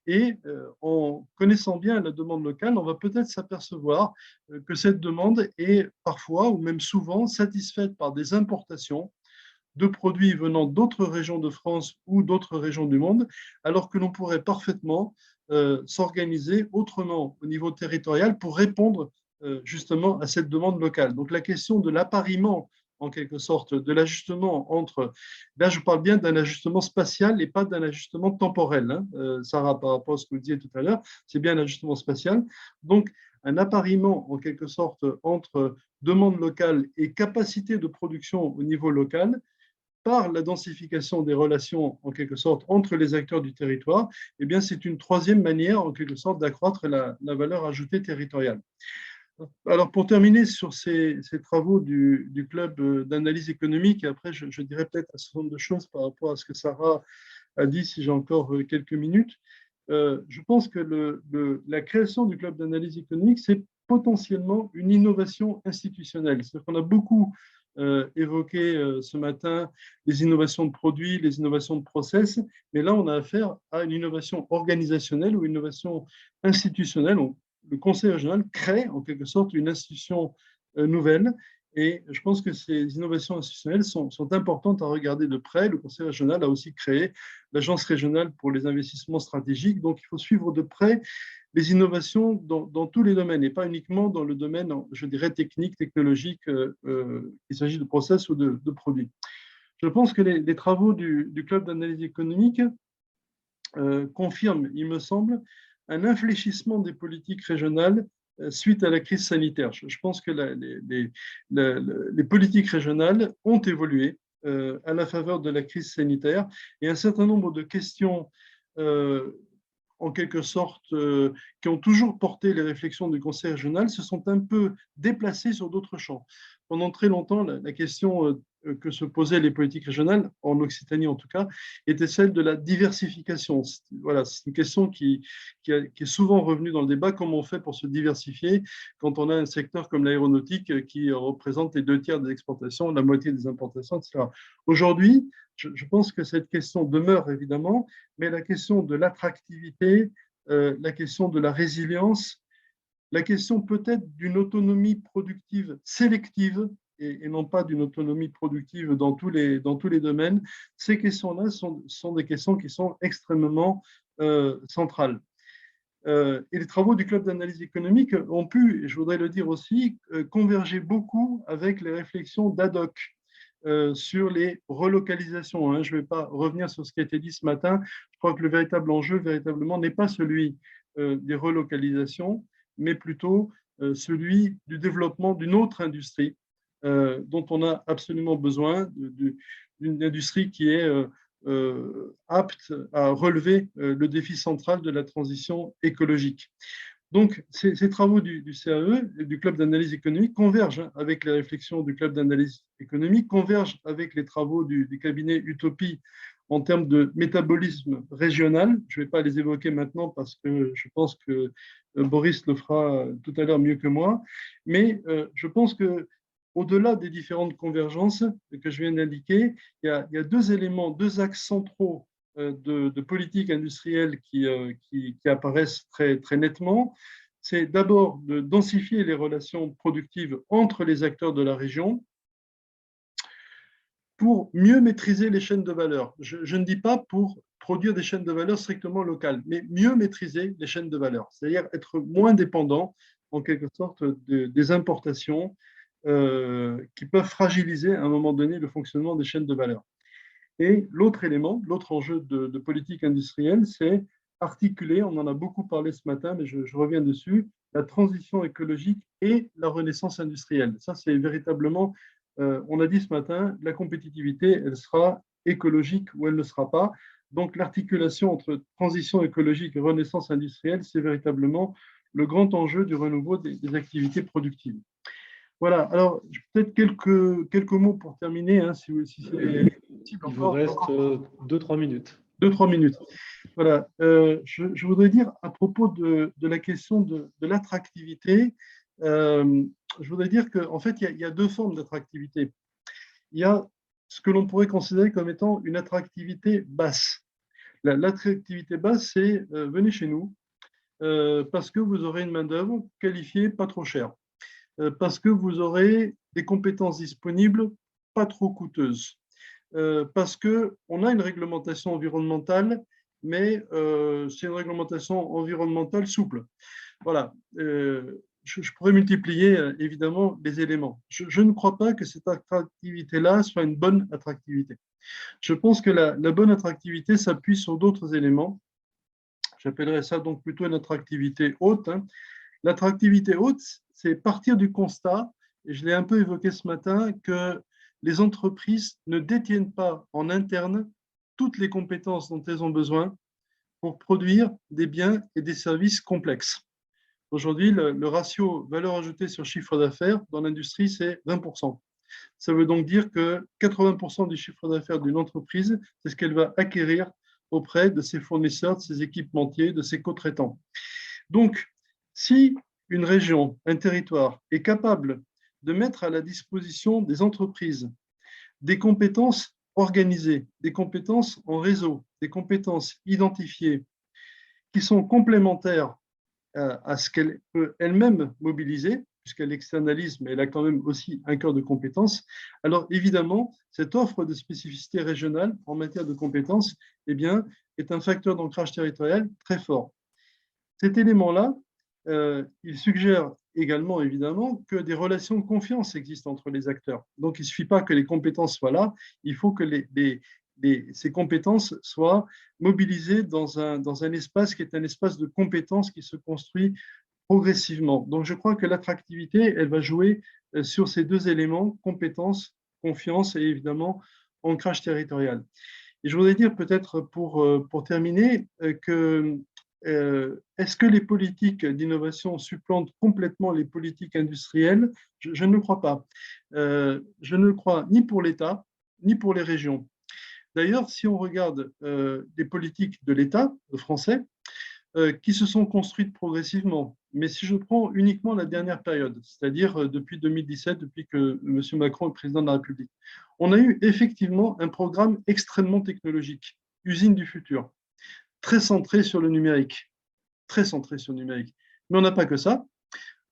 Et en connaissant bien la demande locale, on va peut-être s'apercevoir que cette demande est parfois ou même souvent satisfaite par des importations de produits venant d'autres régions de France ou d'autres régions du monde, alors que l'on pourrait parfaitement s'organiser autrement au niveau territorial pour répondre justement à cette demande locale. Donc la question de l'appariement, en quelque sorte, de l'ajustement entre, là je parle bien d'un ajustement spatial et pas d'un ajustement temporel, hein. Sarah, par rapport à ce que vous disiez tout à l'heure, c'est bien un ajustement spatial. Donc un appariement en quelque sorte entre demande locale et capacité de production au niveau local, par la densification des relations, en quelque sorte, entre les acteurs du territoire, eh bien, c'est une troisième manière, en quelque sorte, d'accroître la valeur ajoutée territoriale. Alors, pour terminer sur ces travaux du club d'analyse économique, et après, je dirais peut-être un certain nombre de choses par rapport à ce que Sarah a dit, si j'ai encore quelques minutes. Je pense que la création du club d'analyse économique, c'est potentiellement une innovation institutionnelle. C'est-à-dire qu'on a beaucoup évoqué ce matin les innovations de produits, les innovations de process, mais là, on a affaire à une innovation organisationnelle ou une innovation institutionnelle. Le conseil régional crée en quelque sorte une institution nouvelle. Et je pense que ces innovations institutionnelles sont importantes à regarder de près. Le conseil régional a aussi créé l'Agence régionale pour les investissements stratégiques. Donc, il faut suivre de près les innovations dans tous les domaines et pas uniquement dans le domaine, je dirais, technique, technologique, qu'il s'agit de process ou de produits. Je pense que les travaux du club d'analyse économique confirment, il me semble, un infléchissement des politiques régionales suite à la crise sanitaire. Je pense que les politiques régionales ont évolué à la faveur de la crise sanitaire et un certain nombre de questions en quelque sorte, qui ont toujours porté les réflexions du Conseil régional, se sont un peu déplacées sur d'autres champs. Pendant très longtemps, la question que se posaient les politiques régionales, en Occitanie en tout cas, était celle de la diversification. Voilà, c'est une question qui est souvent revenue dans le débat, comment on fait pour se diversifier quand on a un secteur comme l'aéronautique qui représente les 2 tiers des exportations, la moitié des importations, etc. Aujourd'hui, je pense que cette question demeure évidemment, mais la question de l'attractivité, la question de la résilience, la question peut-être d'une autonomie productive sélective et non pas d'une autonomie productive dans tous les domaines, ces questions-là sont des questions qui sont extrêmement centrales. Et les travaux du club d'analyse économique ont pu, et je voudrais le dire aussi, converger beaucoup avec les réflexions d'ADOC sur les relocalisations. Hein. Je ne vais pas revenir sur ce qui a été dit ce matin. Je crois que le véritable enjeu, véritablement, n'est pas celui des relocalisations, mais plutôt celui du développement d'une autre industrie dont on a absolument besoin, d'une industrie qui est apte à relever le défi central de la transition écologique. Donc, ces travaux du CAE, du Club d'analyse économique, convergent avec les réflexions du Club d'analyse économique, convergent avec les travaux du cabinet Utopie en termes de métabolisme régional. Je ne vais pas les évoquer maintenant parce que je pense que Boris le fera tout à l'heure mieux que moi, mais je pense que au-delà des différentes convergences que je viens d'indiquer, il y a 2 éléments, 2 axes centraux de politique industrielle qui apparaissent très, très nettement. C'est d'abord de densifier les relations productives entre les acteurs de la région pour mieux maîtriser les chaînes de valeur. Je ne dis pas pour produire des chaînes de valeur strictement locales, mais mieux maîtriser les chaînes de valeur, c'est-à-dire être moins dépendant, en quelque sorte, des importations qui peuvent fragiliser à un moment donné le fonctionnement des chaînes de valeur. Et l'autre élément, l'autre enjeu de politique industrielle, c'est articuler, on en a beaucoup parlé ce matin, mais je reviens dessus, la transition écologique et la renaissance industrielle. Ça, c'est véritablement, on a dit ce matin, la compétitivité, elle sera écologique ou elle ne sera pas. Donc, l'articulation entre transition écologique et renaissance industrielle, c'est véritablement le grand enjeu du renouveau des activités productives. Voilà, alors peut-être quelques mots pour terminer, hein, si c'est possible. Il vous reste 2-3 minutes. 2-3 minutes. Voilà, je voudrais dire à propos de la question de l'attractivité, je voudrais dire qu'en fait, il y a 2 formes d'attractivité. Il y a ce que l'on pourrait considérer comme étant une attractivité basse. L'attractivité base, c'est venez chez nous parce que vous aurez une main-d'œuvre qualifiée, pas trop chère, parce que vous aurez des compétences disponibles, pas trop coûteuses, parce qu'on a une réglementation environnementale, mais c'est une réglementation environnementale souple. Voilà. Je pourrais multiplier évidemment les éléments. Je ne crois pas que cette attractivité-là soit une bonne attractivité. Je pense que la bonne attractivité s'appuie sur d'autres éléments. J'appellerais ça donc plutôt une attractivité haute. L'attractivité haute, c'est partir du constat, et je l'ai un peu évoqué ce matin, que les entreprises ne détiennent pas en interne toutes les compétences dont elles ont besoin pour produire des biens et des services complexes. Aujourd'hui, le ratio valeur ajoutée sur chiffre d'affaires dans l'industrie, c'est 20%. Ça veut donc dire que 80% du chiffre d'affaires d'une entreprise, c'est ce qu'elle va acquérir auprès de ses fournisseurs, de ses équipementiers, de ses co-traitants. Donc, si une région, un territoire est capable de mettre à la disposition des entreprises des compétences organisées, des compétences en réseau, des compétences identifiées, qui sont complémentaires à ce qu'elle peut elle-même mobiliser, puisqu'elle externalise, mais elle a quand même aussi un cœur de compétences. Alors évidemment, cette offre de spécificité régionale en matière de compétences eh bien, est un facteur d'ancrage territorial très fort. Cet élément-là, il suggère également, évidemment, que des relations de confiance existent entre les acteurs. Donc, il ne suffit pas que les compétences soient là, il faut que ces compétences soient mobilisées dans un espace qui est un espace de compétences qui se construit progressivement. Donc, je crois que l'attractivité, elle va jouer sur ces deux éléments, compétences, confiance et évidemment ancrage territorial. Et je voudrais dire peut-être pour terminer que est-ce que les politiques d'innovation supplantent complètement les politiques industrielles? Je ne le crois pas. Je ne le crois ni pour l'État, ni pour les régions. D'ailleurs, si on regarde les politiques de l'État français, qui se sont construites progressivement, mais si je prends uniquement la dernière période, c'est-à-dire depuis 2017, depuis que M. Macron est président de la République, on a eu effectivement un programme extrêmement technologique, usine du futur, très centré sur le numérique, très centré sur le numérique. Mais on n'a pas que ça.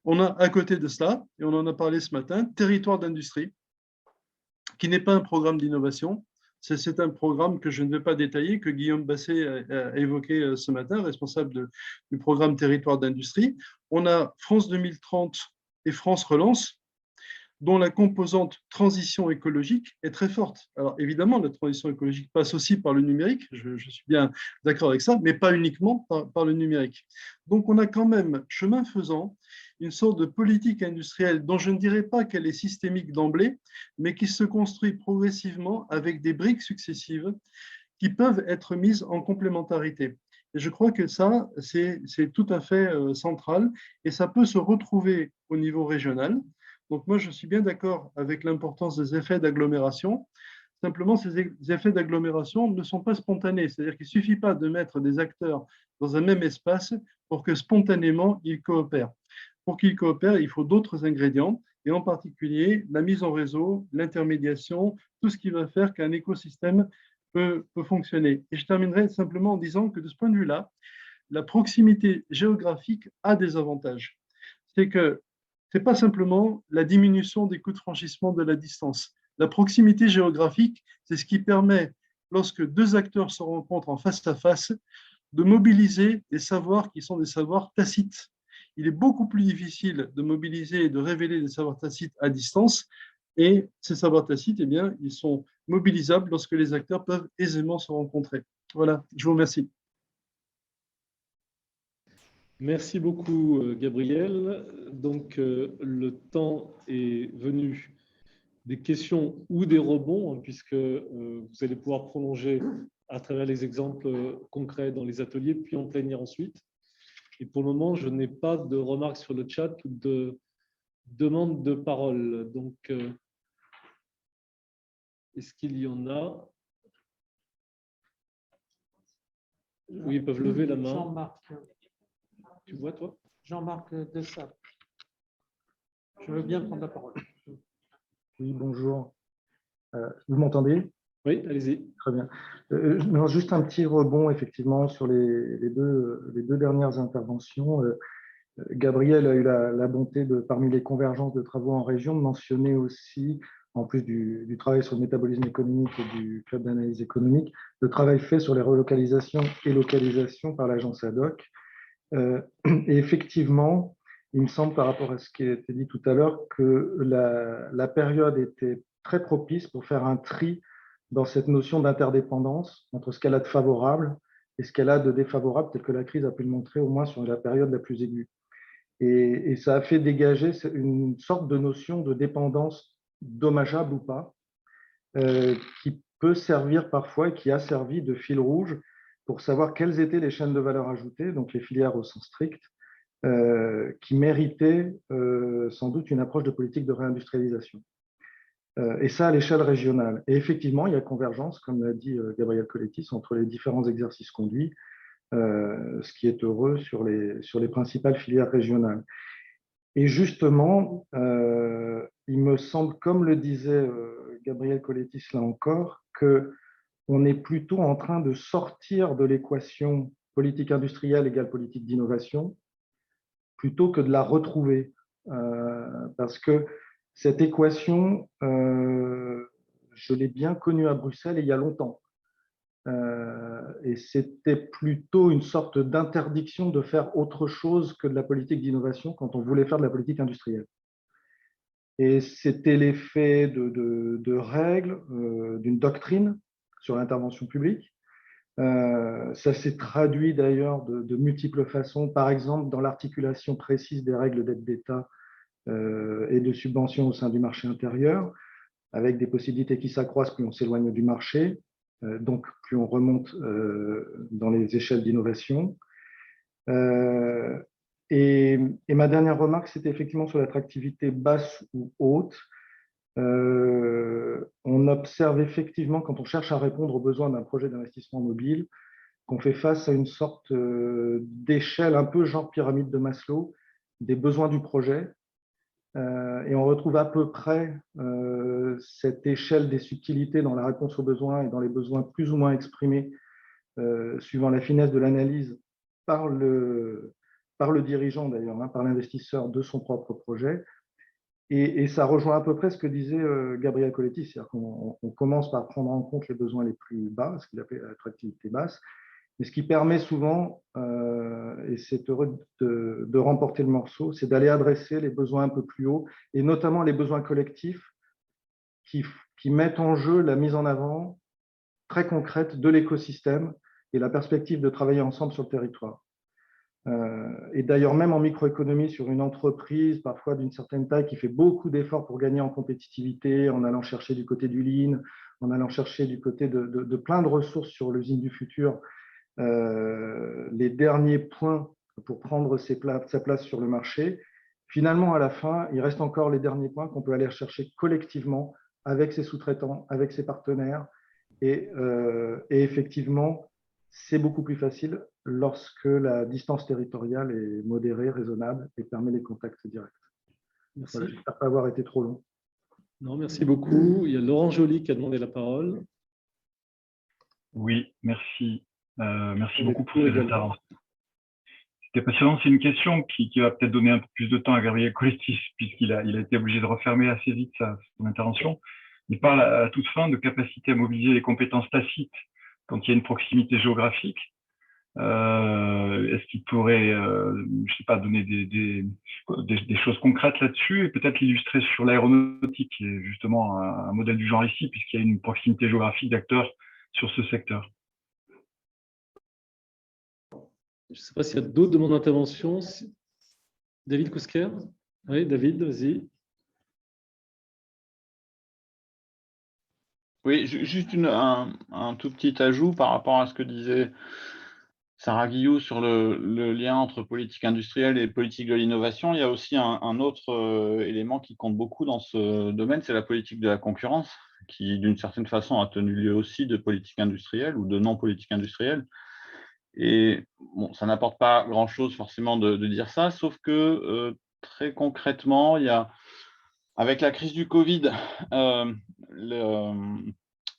On a à côté de cela, et on en a parlé ce matin, territoire d'industrie, qui n'est pas un programme d'innovation. C'est un programme que je ne vais pas détailler, que Guillaume Basset a évoqué ce matin, responsable du programme Territoire d'industrie. On a France 2030 et France Relance, dont la composante transition écologique est très forte. Alors évidemment, la transition écologique passe aussi par le numérique, je suis bien d'accord avec ça, mais pas uniquement par le numérique. Donc on a quand même, chemin faisant, une sorte de politique industrielle dont je ne dirais pas qu'elle est systémique d'emblée, mais qui se construit progressivement avec des briques successives qui peuvent être mises en complémentarité. Et je crois que ça, c'est tout à fait central et ça peut se retrouver au niveau régional. Donc moi, je suis bien d'accord avec l'importance des effets d'agglomération. Simplement, ces effets d'agglomération ne sont pas spontanés. C'est-à-dire qu'il ne suffit pas de mettre des acteurs dans un même espace pour que spontanément, ils coopèrent. Pour qu'ils coopèrent, il faut d'autres ingrédients, et en particulier la mise en réseau, l'intermédiation, tout ce qui va faire qu'un écosystème peut fonctionner. Et je terminerai simplement en disant que de ce point de vue-là, la proximité géographique a des avantages. C'est que ce n'est pas simplement la diminution des coûts de franchissement de la distance. La proximité géographique, c'est ce qui permet, lorsque deux acteurs se rencontrent en face à face, de mobiliser des savoirs qui sont des savoirs tacites. Il est beaucoup plus difficile de mobiliser et de révéler des savoirs tacites à distance. Et ces savoirs tacites, eh bien, ils sont mobilisables lorsque les acteurs peuvent aisément se rencontrer. Voilà, je vous remercie. Merci beaucoup, Gabriel. Donc, le temps est venu des questions ou des rebonds, hein, puisque vous allez pouvoir prolonger à travers les exemples concrets dans les ateliers, puis en plénière ensuite. Et pour le moment, je n'ai pas de remarques sur le chat ou de demande de parole. Donc, est-ce qu'il y en a? Oui, ils peuvent lever la main. Jean-Marc. Tu vois, toi? Jean-Marc Dessat. Je veux bien prendre la parole. Oui, bonjour. Vous m'entendez? Oui, allez-y. Très bien. Non, juste un petit rebond, effectivement, sur les deux dernières interventions. Gabriel a eu la bonté, parmi les convergences de travaux en région, de mentionner aussi, en plus du travail sur le métabolisme économique et du club d'analyse économique, le travail fait sur les relocalisations et localisations par l'agence ad-hoc. Et effectivement, il me semble, par rapport à ce qui a été dit tout à l'heure, que la période était très propice pour faire un tri dans cette notion d'interdépendance entre ce qu'elle a de favorable et ce qu'elle a de défavorable, tel que la crise a pu le montrer, au moins sur la période la plus aiguë. Et ça a fait dégager une sorte de notion de dépendance dommageable ou pas, qui peut servir parfois et qui a servi de fil rouge pour savoir quelles étaient les chaînes de valeur ajoutée, donc les filières au sens strict, qui méritaient sans doute une approche de politique de réindustrialisation. Et ça à l'échelle régionale. Et effectivement, il y a convergence, comme l'a dit Gabriel Colettis, entre les différents exercices conduits, ce qui est heureux sur les principales filières régionales. Et justement, il me semble, comme le disait Gabriel Colettis là encore, qu'on est plutôt en train de sortir de l'équation politique industrielle égale politique d'innovation, plutôt que de la retrouver. Parce que cette équation, je l'ai bien connue à Bruxelles il y a longtemps. Et c'était plutôt une sorte d'interdiction de faire autre chose que de la politique d'innovation quand on voulait faire de la politique industrielle. Et c'était l'effet de règles, d'une doctrine sur l'intervention publique. Ça s'est traduit d'ailleurs de multiples façons, par exemple dans l'articulation précise des règles d'aide d'État et de subventions au sein du marché intérieur, avec des possibilités qui s'accroissent plus on s'éloigne du marché, donc plus on remonte dans les échelles d'innovation. Et ma dernière remarque, c'était effectivement sur l'attractivité basse ou haute. On observe effectivement, quand on cherche à répondre aux besoins d'un projet d'investissement mobile, qu'on fait face à une sorte d'échelle un peu genre pyramide de Maslow, des besoins du projet. Et on retrouve à peu près cette échelle des subtilités dans la réponse aux besoins et dans les besoins plus ou moins exprimés, suivant la finesse de l'analyse par le dirigeant d'ailleurs, hein, par l'investisseur de son propre projet. Et ça rejoint à peu près ce que disait Gabriel Colettis, c'est-à-dire qu'on commence par prendre en compte les besoins les plus bas, ce qu'il appelait l'attractivité basse, mais ce qui permet souvent, et c'est heureux de remporter le morceau, c'est d'aller adresser les besoins un peu plus hauts, et notamment les besoins collectifs qui mettent en jeu la mise en avant très concrète de l'écosystème et la perspective de travailler ensemble sur le territoire. Et d'ailleurs, même en microéconomie, sur une entreprise, parfois d'une certaine taille, qui fait beaucoup d'efforts pour gagner en compétitivité, en allant chercher du côté du lean, en allant chercher du côté de plein de ressources sur l'usine du futur, les derniers points pour prendre sa place sur le marché, finalement, à la fin, il reste encore les derniers points qu'on peut aller chercher collectivement avec ses sous-traitants, avec ses partenaires. Et effectivement, c'est beaucoup plus facile lorsque la distance territoriale est modérée, raisonnable et permet les contacts directs. Merci. Voilà, j'espère pas avoir été trop long. Non, merci beaucoup. Il y a Laurent Joly qui a demandé la parole. Oui, merci. Merci On beaucoup est pour ces également. interventions. C'était passionnant. C'est une question qui va peut-être donner un peu plus de temps à Gabriel Colettis, puisqu'il a été obligé de refermer assez vite son intervention. Il parle à la toute fin de capacité à mobiliser les compétences tacites quand il y a une proximité géographique. Est-ce qu'il pourrait, je sais pas, donner des choses concrètes là-dessus et peut-être l'illustrer sur l'aéronautique, qui est justement un modèle du genre ici, puisqu'il y a une proximité géographique d'acteurs sur ce secteur. Je ne sais pas s'il y a d'autres demandes d'intervention. David Kousker? Oui, David, vas-y. Oui, juste un tout petit ajout par rapport à ce que disait Sarah Guillou sur le lien entre politique industrielle et politique de l'innovation. Il y a aussi un autre élément qui compte beaucoup dans ce domaine, c'est la politique de la concurrence, qui d'une certaine façon a tenu lieu aussi de politique industrielle ou de non-politique industrielle. Et bon, ça n'apporte pas grand-chose forcément de dire ça, sauf que très concrètement, il y a, avec la crise du Covid,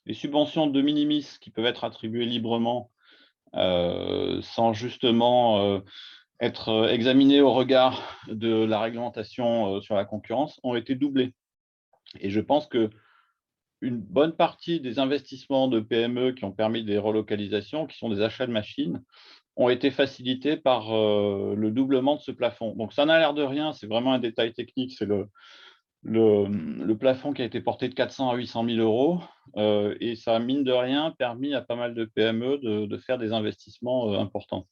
les subventions de minimis qui peuvent être attribuées librement sans justement être examinées au regard de la réglementation sur la concurrence ont été doublées. Et je pense que une bonne partie des investissements de PME qui ont permis des relocalisations, qui sont des achats de machines, ont été facilités par le doublement de ce plafond. Donc ça n'a l'air de rien, c'est vraiment un détail technique, c'est le plafond qui a été porté de 400 à 800 000 euros, et ça a, mine de rien, permis à pas mal de PME de faire des investissements importants.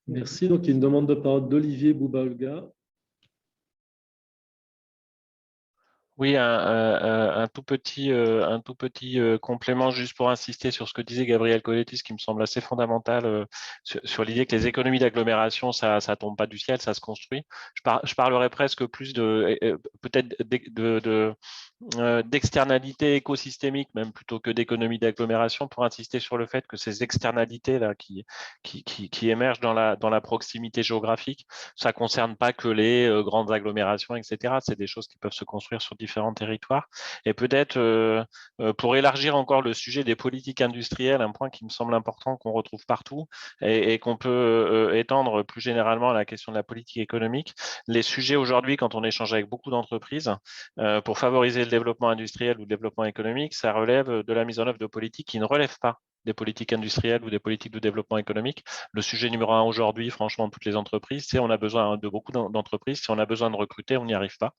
Merci. Donc, il y a une demande de parole d'Olivier Bouba-Olga. Oui, un tout petit complément juste pour insister sur ce que disait Gabriel Coletti, qui me semble assez fondamental sur l'idée que les économies d'agglomération, ça tombe pas du ciel, ça se construit. Je parlerai presque plus peut-être d'externalités écosystémiques, même plutôt que d'économies d'agglomération, pour insister sur le fait que ces externalités-là qui émergent dans la proximité géographique, ça ne concerne pas que les grandes agglomérations, etc. C'est des choses qui peuvent se construire sur différents territoires. Et peut-être, pour élargir encore le sujet des politiques industrielles, un point qui me semble important, qu'on retrouve partout et qu'on peut étendre plus généralement à la question de la politique économique, les sujets aujourd'hui, quand on échange avec beaucoup d'entreprises, pour favoriser le développement industriel ou le développement économique, ça relève de la mise en œuvre de politiques qui ne relèvent pas des politiques industrielles ou des politiques de développement économique. Le sujet numéro 1 aujourd'hui, franchement, de toutes les entreprises, c'est on a besoin de beaucoup d'entreprises. Si on a besoin de recruter, on n'y arrive pas.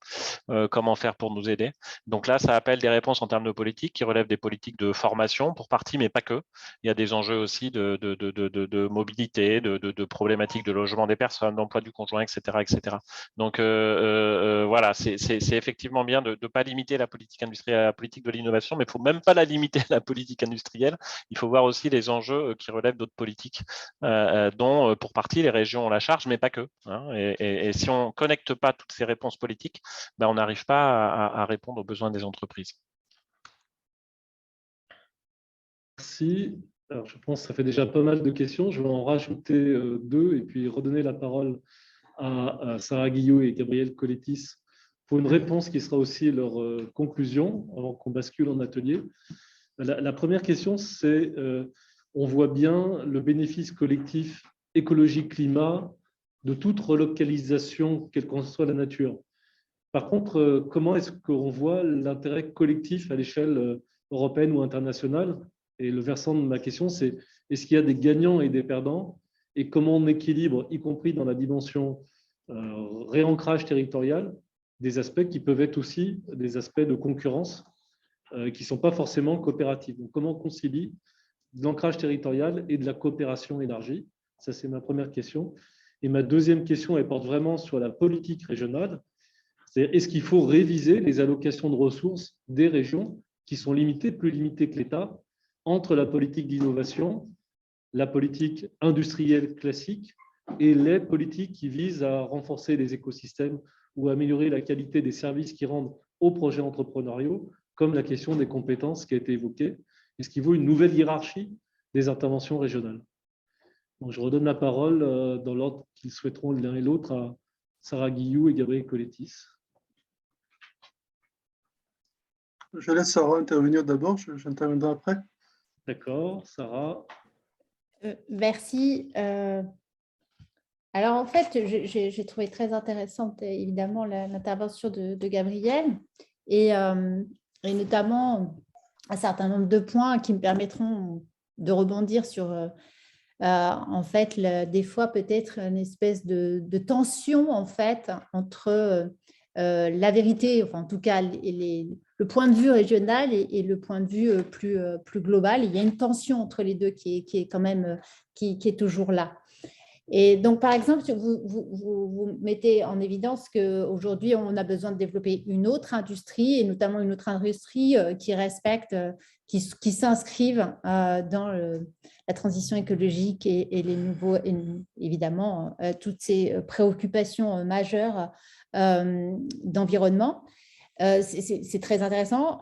Comment faire pour nous aider? Donc là, ça appelle des réponses en termes de politique qui relèvent des politiques de formation pour partie, mais pas que. Il y a des enjeux aussi de mobilité, de problématiques de logement des personnes, d'emploi du conjoint, etc., etc. Donc voilà, c'est effectivement bien de ne pas limiter la politique industrielle à la politique de l'innovation, mais il ne faut même pas la limiter à la politique industrielle. Il faut voir aussi les enjeux qui relèvent d'autres politiques, dont pour partie les régions ont la charge, mais pas que. Hein. Et si on ne connecte pas toutes ces réponses politiques, ben, on n'arrive pas à répondre aux besoins des entreprises. Merci. Alors, je pense que ça fait déjà pas mal de questions. Je vais en rajouter deux et puis redonner la parole à Sarah Guillot et Gabriel Colettis pour une réponse qui sera aussi leur conclusion avant qu'on bascule en atelier. La première question, c'est on voit bien le bénéfice collectif écologie-climat de toute relocalisation, quelle qu'en soit la nature. Par contre, comment est-ce qu'on voit l'intérêt collectif à l'échelle européenne ou internationale? Et le versant de ma question, c'est est-ce qu'il y a des gagnants et des perdants? Et comment on équilibre, y compris dans la dimension réancrage territorial, des aspects qui peuvent être aussi des aspects de concurrence qui ne sont pas forcément coopératifs. Donc, comment on concilie de l'ancrage territorial et de la coopération élargie? Ça, c'est ma première question. Et ma deuxième question, elle porte vraiment sur la politique régionale. C'est est-ce qu'il faut réviser les allocations de ressources des régions qui sont limitées, plus limitées que l'État, entre la politique d'innovation, la politique industrielle classique et les politiques qui visent à renforcer les écosystèmes ou à améliorer la qualité des services qui rendent aux projets entrepreneuriaux, comme la question des compétences qui a été évoquée. Est-ce qu'il vaut une nouvelle hiérarchie des interventions régionales? Donc, je redonne la parole dans l'ordre qu'ils souhaiteront l'un et l'autre à Sarah Guillou et Gabriel Colettis. Je laisse Sarah intervenir d'abord, j'interviendrai après. D'accord, Sarah. Merci. Alors, en fait, j'ai trouvé très intéressante, évidemment, l'intervention de Gabriel et notamment un certain nombre de points qui me permettront de rebondir sur, en fait, des fois, peut-être une espèce de tension, en fait, entre la vérité, enfin, en tout cas, le point de vue régional et le point de vue plus global. Il y a une tension entre les deux qui est quand même qui est toujours là. Et donc, par exemple, vous mettez en évidence qu'aujourd'hui, on a besoin de développer une autre industrie, et notamment une autre industrie qui respecte, qui s'inscrive dans la transition écologique et les nouveaux, évidemment, toutes ces préoccupations majeures d'environnement. C'est très intéressant.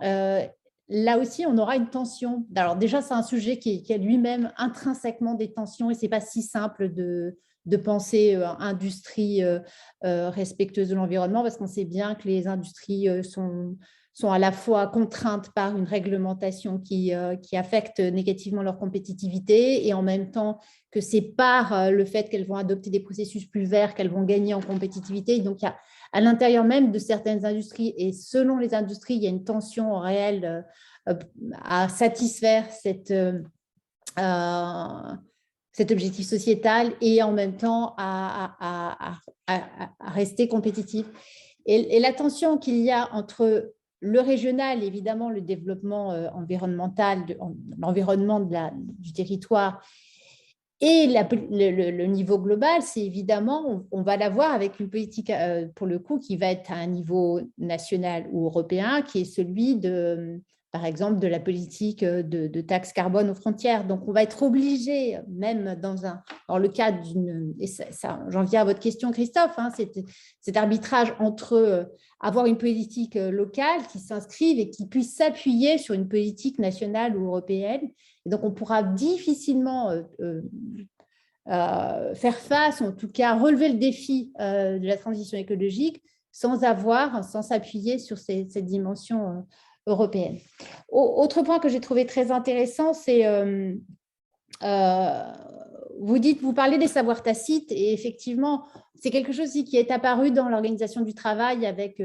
Là aussi, on aura une tension. Alors déjà, c'est un sujet qui a lui-même intrinsèquement des tensions et ce n'est pas si simple de penser industrie respectueuse de l'environnement parce qu'on sait bien que les industries sont à la fois contraintes par une réglementation qui affecte négativement leur compétitivité et en même temps que c'est par le fait qu'elles vont adopter des processus plus verts qu'elles vont gagner en compétitivité. Donc, il y a à l'intérieur même de certaines industries et selon les industries, il y a une tension réelle à satisfaire cet objectif sociétal et en même temps à rester compétitif. Et la tension qu'il y a entre le régional, évidemment, le développement environnemental, l'environnement du territoire et le niveau global, c'est évidemment, on va l'avoir avec une politique, pour le coup, qui va être à un niveau national ou européen, qui est celui par exemple, de la politique de taxe carbone aux frontières. Donc, on va être obligé, même dans le cadre d'une… Et j'en viens à votre question, Christophe, hein, cet arbitrage entre avoir une politique locale qui s'inscrive et qui puisse s'appuyer sur une politique nationale ou européenne. Et donc, on pourra difficilement faire face, ou en tout cas relever le défi de la transition écologique sans s'appuyer sur cette dimension européenne. Autre point que j'ai trouvé très intéressant, c'est vous parlez des savoirs tacites et effectivement, c'est quelque chose qui est apparu dans l'organisation du travail avec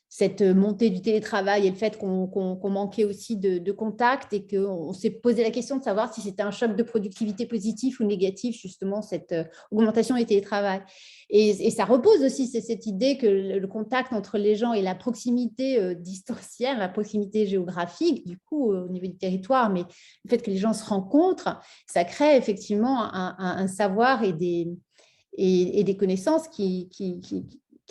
cette montée du télétravail et le fait qu'on manquait aussi de contact et qu'on s'est posé la question de savoir si c'était un choc de productivité positif ou négatif, justement, cette augmentation du télétravail. Et ça repose aussi cette idée que le contact entre les gens et la proximité distancielle, la proximité géographique, du coup, au niveau du territoire, mais le fait que les gens se rencontrent, ça crée effectivement un savoir et des connaissances qui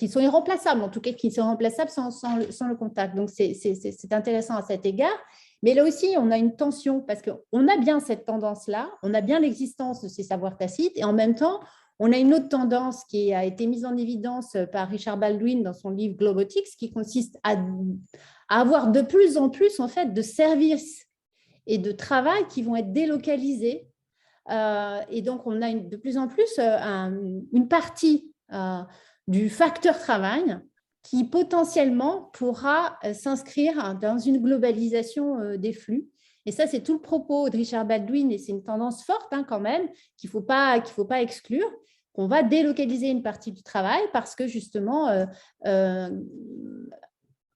sont irremplaçables, en tout cas qui sont remplaçables sans le contact. Donc, c'est intéressant à cet égard. Mais là aussi, on a une tension parce qu'on a bien cette tendance-là, on a bien l'existence de ces savoirs tacites et en même temps, on a une autre tendance qui a été mise en évidence par Richard Baldwin dans son livre Globotics, qui consiste à avoir de plus en plus en fait, de services et de travail qui vont être délocalisés. Et donc, on a de plus en plus une partie du facteur travail qui potentiellement pourra s'inscrire dans une globalisation des flux. Et ça, c'est tout le propos de Richard Baldwin, et c'est une tendance forte quand même, qu'il ne faut pas exclure, qu'on va délocaliser une partie du travail parce que justement,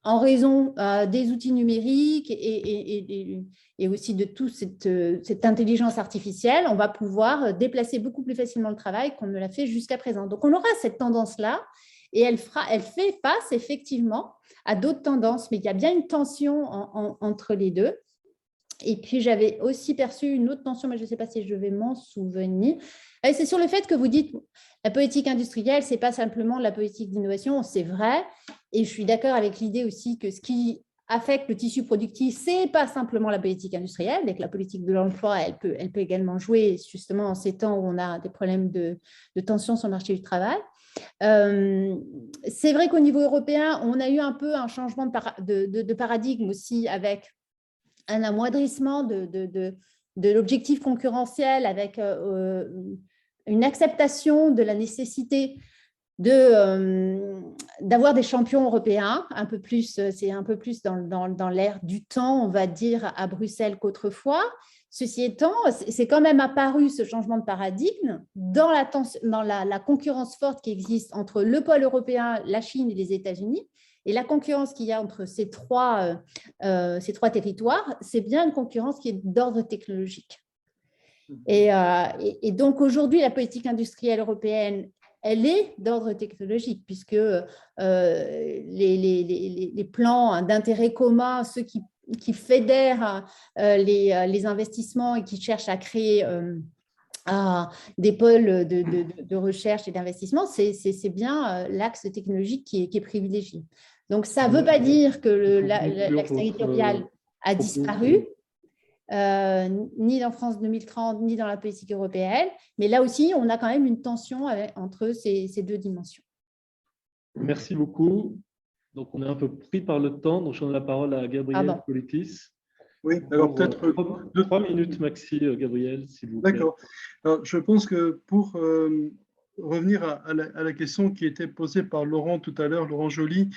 en raison des outils numériques et aussi de toute cette intelligence artificielle, on va pouvoir déplacer beaucoup plus facilement le travail qu'on ne l'a fait jusqu'à présent. Donc, on aura cette tendance-là et elle fait face effectivement à d'autres tendances, mais il y a bien une tension entre les deux. Et puis, j'avais aussi perçu une autre tension, mais je ne sais pas si je vais m'en souvenir. C'est sur le fait que vous dites la politique industrielle, ce n'est pas simplement la politique d'innovation, c'est vrai. Et je suis d'accord avec l'idée aussi que ce qui affecte le tissu productif, ce n'est pas simplement la politique industrielle, et que la politique de l'emploi, elle peut également jouer justement en ces temps où on a des problèmes de tension sur le marché du travail. C'est vrai qu'au niveau européen, on a eu un peu un changement de paradigme aussi avec un amoindrissement de l'objectif concurrentiel avec une acceptation de la nécessité d'avoir des champions européens, c'est un peu plus dans l'ère du temps, on va dire, à Bruxelles qu'autrefois. Ceci étant, c'est quand même apparu ce changement de paradigme dans la concurrence forte qui existe entre le pôle européen, la Chine et les États-Unis. Et la concurrence qu'il y a entre ces trois territoires, c'est bien une concurrence qui est d'ordre technologique. Et donc, aujourd'hui, la politique industrielle européenne, elle est d'ordre technologique, puisque les plans d'intérêt commun, ceux qui fédèrent les investissements et qui cherchent à créer des pôles de recherche et d'investissement, c'est bien l'axe technologique qui est privilégié. Donc, ça ne veut pas dire que l'axe territorial a disparu, ni dans France 2030, ni dans la politique européenne, mais là aussi, on a quand même une tension entre ces deux dimensions. Merci beaucoup. Donc, on est un peu pris par le temps, donc je donne la parole à Gabriel Politis. Oui, alors peut-être 3 minutes maxi, Gabriel, s'il vous plaît. D'accord. Alors, je pense que pour revenir à la question qui était posée par Laurent tout à l'heure, Laurent Joly,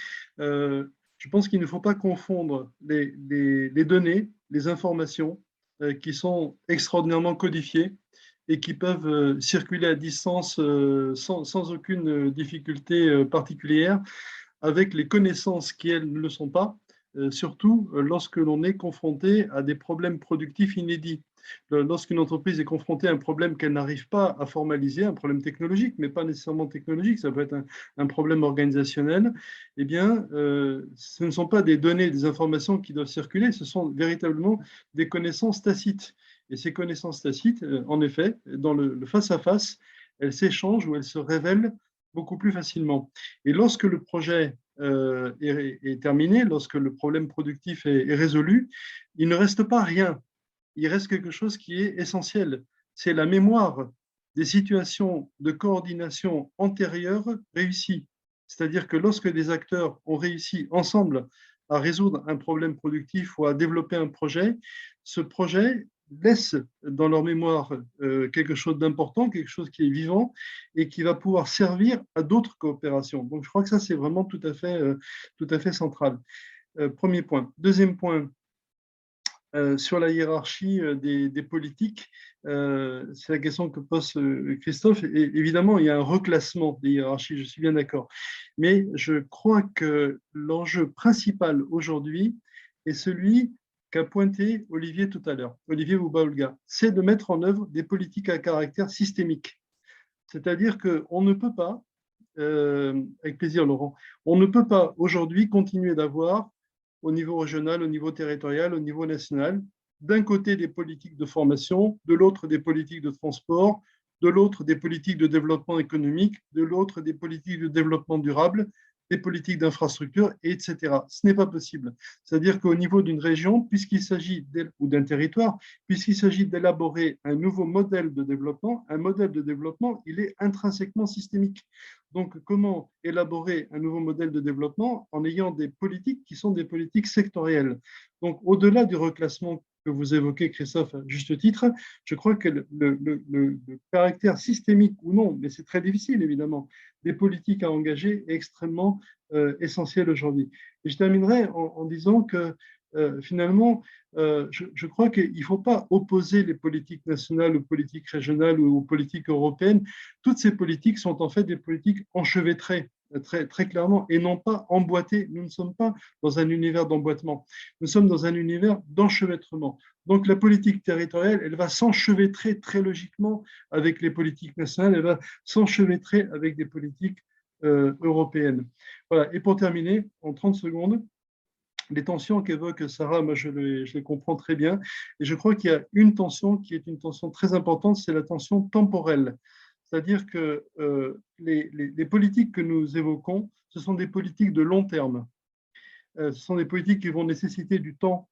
Je pense qu'il ne faut pas confondre les données, les informations qui sont extraordinairement codifiées et qui peuvent circuler à distance sans aucune difficulté particulière, avec les connaissances qui, elles, ne le sont pas, surtout lorsque l'on est confronté à des problèmes productifs inédits. Lorsqu'une entreprise est confrontée à un problème qu'elle n'arrive pas à formaliser, un problème technologique, mais pas nécessairement technologique, ça peut être un problème organisationnel, eh bien, ce ne sont pas des données, des informations qui doivent circuler, ce sont véritablement des connaissances tacites. Et ces connaissances tacites, en effet, dans le face-à-face, elles s'échangent ou elles se révèlent beaucoup plus facilement. Et lorsque le projet est terminé, lorsque le problème productif est résolu, il ne reste pas rien. Il reste quelque chose qui est essentiel. C'est la mémoire des situations de coordination antérieures réussies. C'est-à-dire que lorsque des acteurs ont réussi ensemble à résoudre un problème productif ou à développer un projet, ce projet laisse dans leur mémoire quelque chose d'important, quelque chose qui est vivant et qui va pouvoir servir à d'autres coopérations. Donc, je crois que ça, c'est vraiment tout à fait central. Premier point. Deuxième point, sur la hiérarchie des politiques, c'est la question que pose Christophe. Et évidemment, il y a un reclassement des hiérarchies, je suis bien d'accord. Mais je crois que l'enjeu principal aujourd'hui est celui qu'a pointé Olivier tout à l'heure, Olivier Bouba-Olga, c'est de mettre en œuvre des politiques à caractère systémique. C'est-à-dire qu'on ne peut pas, avec plaisir Laurent, on ne peut pas aujourd'hui continuer d'avoir au niveau régional, au niveau territorial, au niveau national, d'un côté des politiques de formation, de l'autre des politiques de transport, de l'autre des politiques de développement économique, de l'autre des politiques de développement durable, des politiques d'infrastructure, etc. Ce n'est pas possible. C'est-à-dire qu'au niveau d'une région, puisqu'il s'agit, ou d'un territoire, puisqu'il s'agit d'élaborer un nouveau modèle de développement, un modèle de développement, il est intrinsèquement systémique. Donc, comment élaborer un nouveau modèle de développement en ayant des politiques qui sont des politiques sectorielles? Donc, au-delà du reclassement que vous évoquez, Christophe, à juste titre, je crois que le caractère systémique ou non, mais c'est très difficile évidemment, des politiques à engager est extrêmement essentiel aujourd'hui. Et je terminerai en disant que finalement, je crois qu'il ne faut pas opposer les politiques nationales aux politiques régionales ou aux politiques européennes. Toutes ces politiques sont en fait des politiques enchevêtrées, très clairement, et non pas emboîtées. Nous ne sommes pas dans un univers d'emboîtement, nous sommes dans un univers d'enchevêtrement. Donc la politique territoriale, elle va s'enchevêtrer très logiquement avec les politiques nationales, elle va s'enchevêtrer avec des politiques européennes. Voilà. Et pour terminer, en 30 secondes, les tensions qu'évoque Sarah, moi je les comprends très bien. Et je crois qu'il y a une tension qui est une tension très importante, c'est la tension temporelle. C'est-à-dire que les politiques que nous évoquons, ce sont des politiques de long terme. Ce sont des politiques qui vont nécessiter du temps.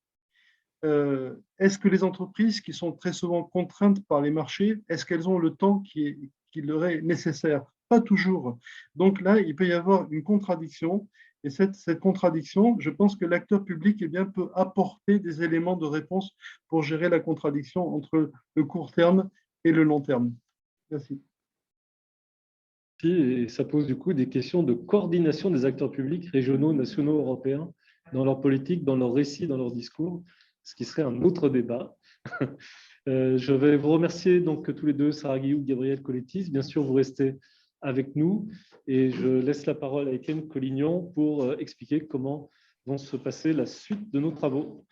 Est-ce que les entreprises qui sont très souvent contraintes par les marchés, est-ce qu'elles ont le temps qui leur est nécessaire? Pas toujours. Donc là, il peut y avoir une contradiction. Et cette contradiction, je pense que l'acteur public peut apporter des éléments de réponse pour gérer la contradiction entre le court terme et le long terme. Merci. Et ça pose du coup des questions de coordination des acteurs publics régionaux, nationaux, européens dans leur politique, dans leurs récits, dans leurs discours, ce qui serait un autre débat. Je vais vous remercier donc tous les deux, Sarah Guillou, Gabriel Collettis. Bien sûr, vous restez avec nous et je laisse la parole à Étienne Collignon pour expliquer comment vont se passer la suite de nos travaux.